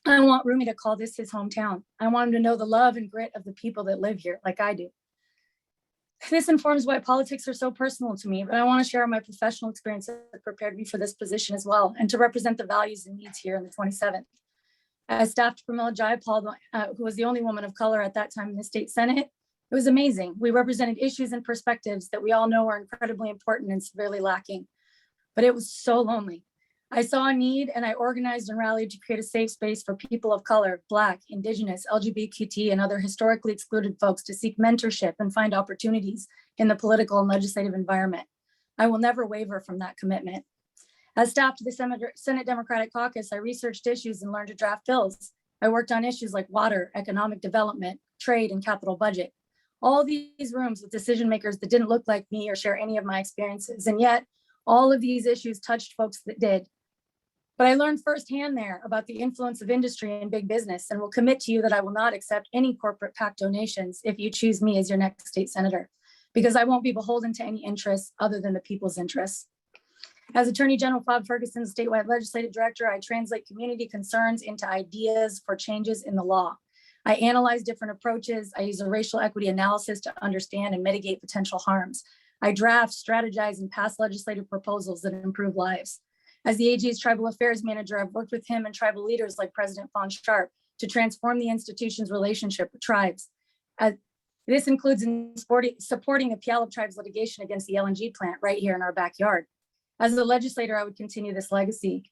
I want Rumi to call this his hometown. I want him to know the love and grit of the people that live here like I do. This informs why politics are so personal to me, but I want to share my professional experience that prepared me for this position as well, and to represent the values and needs here in the 27th. As staff to Pramila Jayapal, who was the only woman of color at that time in the state Senate, it was amazing. We represented issues and perspectives that we all know are incredibly important and severely lacking, but it was so lonely. I saw a need and I organized and rallied to create a safe space for people of color, Black, Indigenous, LGBTQ, and other historically excluded folks to seek mentorship and find opportunities in the political and legislative environment. I will never waver from that commitment. As staff to the Senate Democratic Caucus, I researched issues and learned to draft bills. I worked on issues like water, economic development, trade, and capital budget. All these rooms with decision makers that didn't look like me or share any of my experiences. And yet, all of these issues touched folks that did. But I learned firsthand there about the influence of industry and big business, and will commit to you that I will not accept any corporate PAC donations if you choose me as your next state senator, because I won't be beholden to any interests other than the people's interests. As Attorney General Bob Ferguson's statewide legislative director, I translate community concerns into ideas for changes in the law. I analyze different approaches. I use a racial equity analysis to understand and mitigate potential harms. I draft, strategize, and pass legislative proposals that improve lives. As the AG's Tribal Affairs Manager, I've worked with him and tribal leaders like President Fawn Sharp to transform the institution's relationship with tribes. This includes in supporting the Puyallup Tribes litigation against the LNG plant right here in our backyard. As a legislator, I would continue this legacy.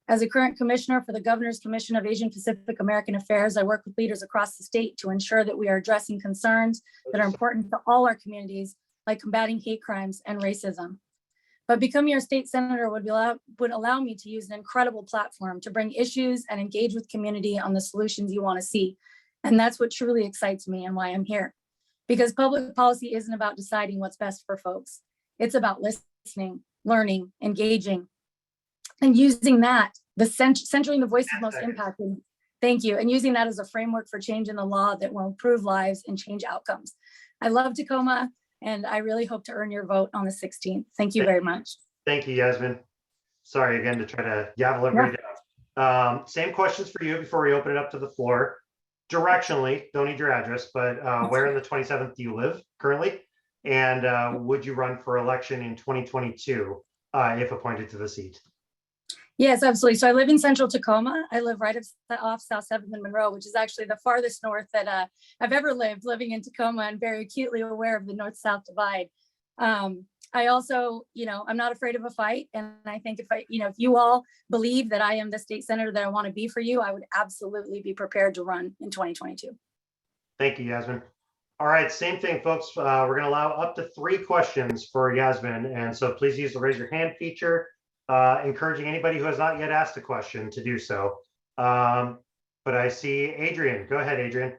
As a current commissioner for the Governor's Commission of Asian Pacific American Affairs, I work with leaders across the state to ensure that we are addressing concerns that are important to all our communities, like combating hate crimes and racism. But becoming your state senator would allow me to use an incredible platform to bring issues and engage with community on the solutions you want to see. And that's what truly excites me and why I'm here. Because public policy isn't about deciding what's best for folks. It's about listening, learning, engaging, and using that, centering the voices most impacted. Thank you. And using that as a framework for change in the law that will improve lives and change outcomes. I love Tacoma, and I really hope to earn your vote on the 16th. Thank you very much. Thank you, Yasmin. Sorry again to try to gavel everybody down. Same questions for you before we open it up to the floor. Directionally, don't need your address, but where in the 27th do you live currently? And would you run for election in 2022 if appointed to the seat? Yes, absolutely. So I live in central Tacoma. I live right off South 7th and Monroe, which is actually the farthest north that I've ever lived, living in Tacoma, and very acutely aware of the north-south divide. I also, I'm not afraid of a fight. And I think if you all believe that I am the state senator that I want to be for you, I would absolutely be prepared to run in 2022. Thank you, Yasmin. All right, same thing, folks. We're going to allow up to 3 questions for Yasmin. And so please use the raise your hand feature, encouraging anybody who has not yet asked a question to do so. But I see Adrian. Go ahead, Adrian.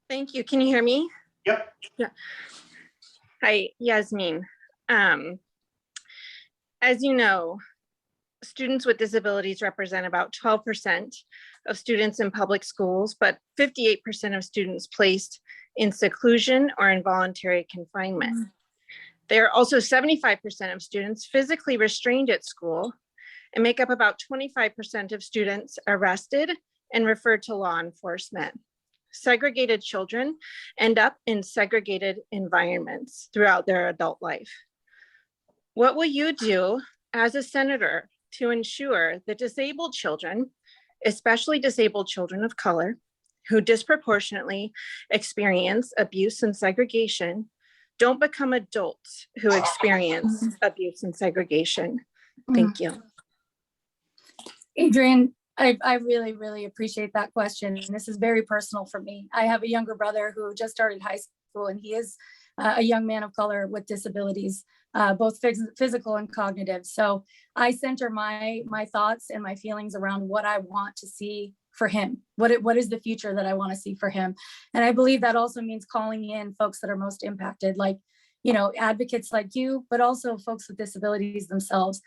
Thank you. Can you hear me? Yep. Yeah. Hi, Yasmin. As you know, students with disabilities represent about 12% of students in public schools, but 58% of students placed in seclusion or involuntary confinement. There are also 75% of students physically restrained at school and make up about 25% of students arrested and referred to law enforcement. Segregated children end up in segregated environments throughout their adult life. What will you do as a senator to ensure that disabled children, especially disabled children of color, who disproportionately experience abuse and segregation, don't become adults who experience abuse and segregation? Thank you. Adrian, I really, really appreciate that question. This is very personal for me. I have a younger brother who just started high school, and he is a young man of color with disabilities, both physical and cognitive. So I center my thoughts and my feelings around what I want to see for him. What is the future that I want to see for him? And I believe that also means calling in folks that are most impacted, like, advocates like you, but also folks with disabilities themselves.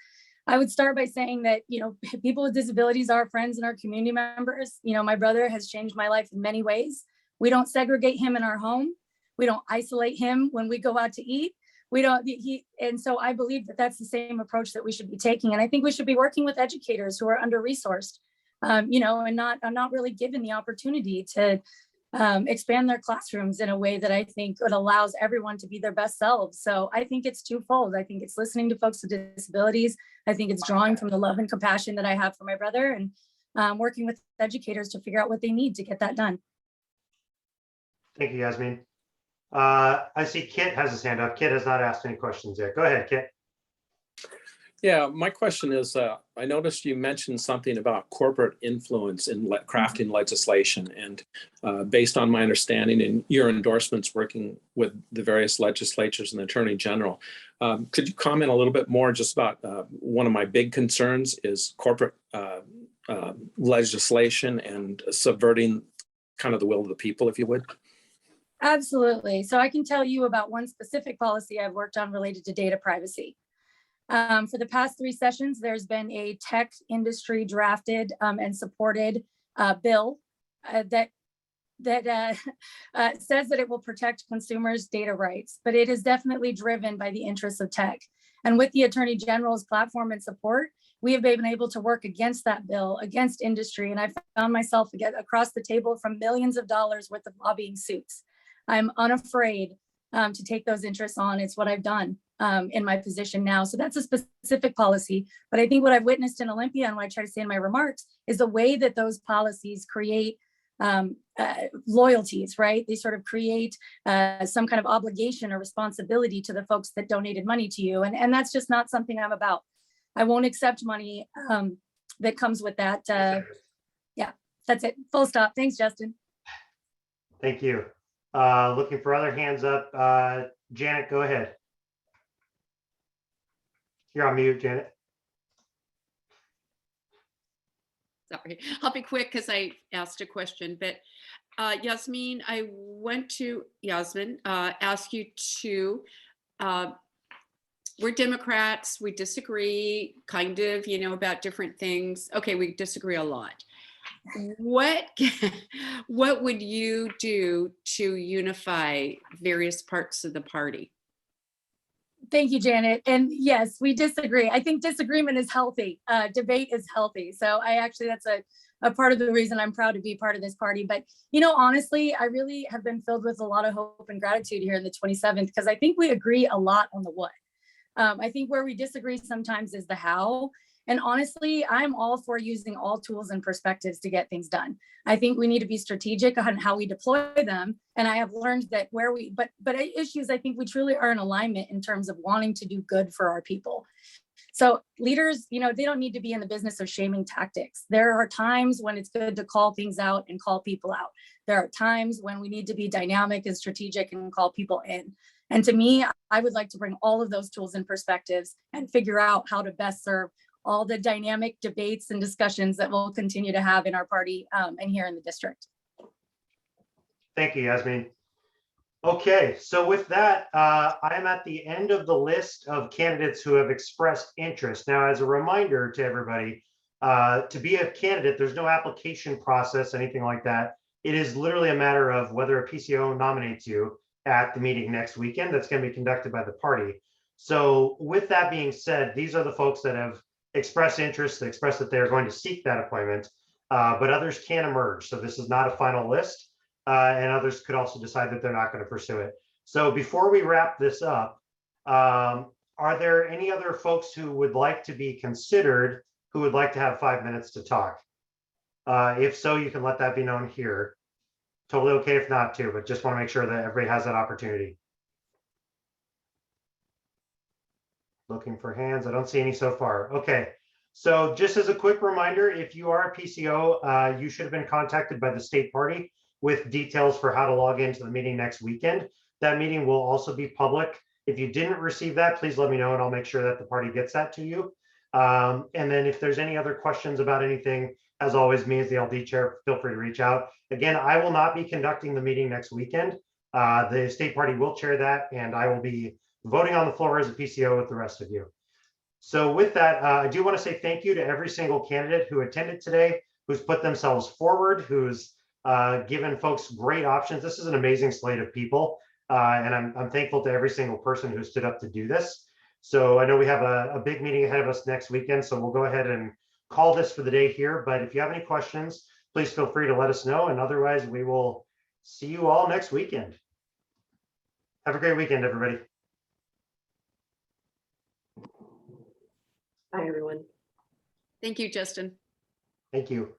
I would start by saying that, people with disabilities are friends and our community members. My brother has changed my life in many ways. We don't segregate him in our home. We don't isolate him when we go out to eat. We don't, and so I believe that that's the same approach that we should be taking. And I think we should be working with educators who are under-resourced, and not really given the opportunity to expand their classrooms in a way that I think it allows everyone to be their best selves. So I think it's twofold. I think it's listening to folks with disabilities. I think it's drawing from the love and compassion that I have for my brother, and working with educators to figure out what they need to get that done. Thank you, Yasmin. I see Kit has his hand up. Kit has not asked any questions yet. Go ahead, Kit. Yeah, my question is, I noticed you mentioned something about corporate influence in crafting legislation, and based on my understanding and your endorsements working with the various legislatures and the Attorney General, could you comment a little bit more just about one of my big concerns is corporate legislation and subverting kind of the will of the people, if you would? Absolutely. So I can tell you about one specific policy I've worked on related to data privacy. For the past 3 sessions, there's been a tech industry drafted and supported bill that says that it will protect consumers' data rights, but it is definitely driven by the interests of tech. And with the Attorney General's platform and support, we have been able to work against that bill, against industry, and I found myself across the table from millions of dollars worth of lobbying suits. I'm unafraid to take those interests on. It's what I've done in my position now. So that's a specific policy. But I think what I've witnessed in Olympia and what I try to say in my remarks is the way that those policies create loyalties, right? They sort of create some kind of obligation or responsibility to the folks that donated money to you. And that's just not something I'm about. I won't accept money that comes with that. Yeah, that's it. Full stop. Thanks, Justin. Thank you. Looking for other hands up. Janet, go ahead. You're on mute, Janet. Sorry, I'll be quick because I asked a question, but Yasmin, I went to Yasmin, ask you to, we're Democrats, we disagree kind of, about different things. Okay, we disagree a lot. What would you do to unify various parts of the party? Thank you, Janet. And yes, we disagree. I think disagreement is healthy. Debate is healthy. So that's a part of the reason I'm proud to be part of this party. But, honestly, I really have been filled with a lot of hope and gratitude here in the 27th, because I think we agree a lot on the what. I think where we disagree sometimes is the how. And honestly, I'm all for using all tools and perspectives to get things done. I think we need to be strategic on how we deploy them. And I have learned that but issues, I think we truly are in alignment in terms of wanting to do good for our people. So leaders, they don't need to be in the business of shaming tactics. There are times when it's good to call things out and call people out. There are times when we need to be dynamic and strategic and call people in. And to me, I would like to bring all of those tools and perspectives and figure out how to best serve all the dynamic debates and discussions that we'll continue to have in our party and here in the district. Thank you, Yasmin. Okay, so with that, I'm at the end of the list of candidates who have expressed interest. Now, as a reminder to everybody, to be a candidate, there's no application process, anything like that. It is literally a matter of whether a PCO nominates you at the meeting next weekend that's going to be conducted by the party. So with that being said, these are the folks that have expressed interest, they express that they're going to seek that appointment, but others can emerge. So this is not a final list, and others could also decide that they're not going to pursue it. So before we wrap this up, are there any other folks who would like to be considered who would like to have 5 minutes to talk? If so, you can let that be known here. Totally okay if not too, but just want to make sure that everybody has that opportunity. Looking for hands. I don't see any so far. Okay, so just as a quick reminder, if you are a PCO, you should have been contacted by the state party with details for how to log into the meeting next weekend. That meeting will also be public. If you didn't receive that, please let me know and I'll make sure that the party gets that to you. And then if there's any other questions about anything, as always, me as the LD chair, feel free to reach out. Again, I will not be conducting the meeting next weekend. The state party will chair that, and I will be voting on the floor as a PCO with the rest of you. So with that, I do want to say thank you to every single candidate who attended today, who's put themselves forward, who's given folks great options. This is an amazing slate of people. And I'm thankful to every single person who stood up to do this. So I know we have a big meeting ahead of us next weekend, so we'll go ahead and call this for the day here. But if you have any questions, please feel free to let us know. And otherwise, we will see you all next weekend. Have a great weekend, everybody. Bye, everyone. Thank you, Justin. Thank you.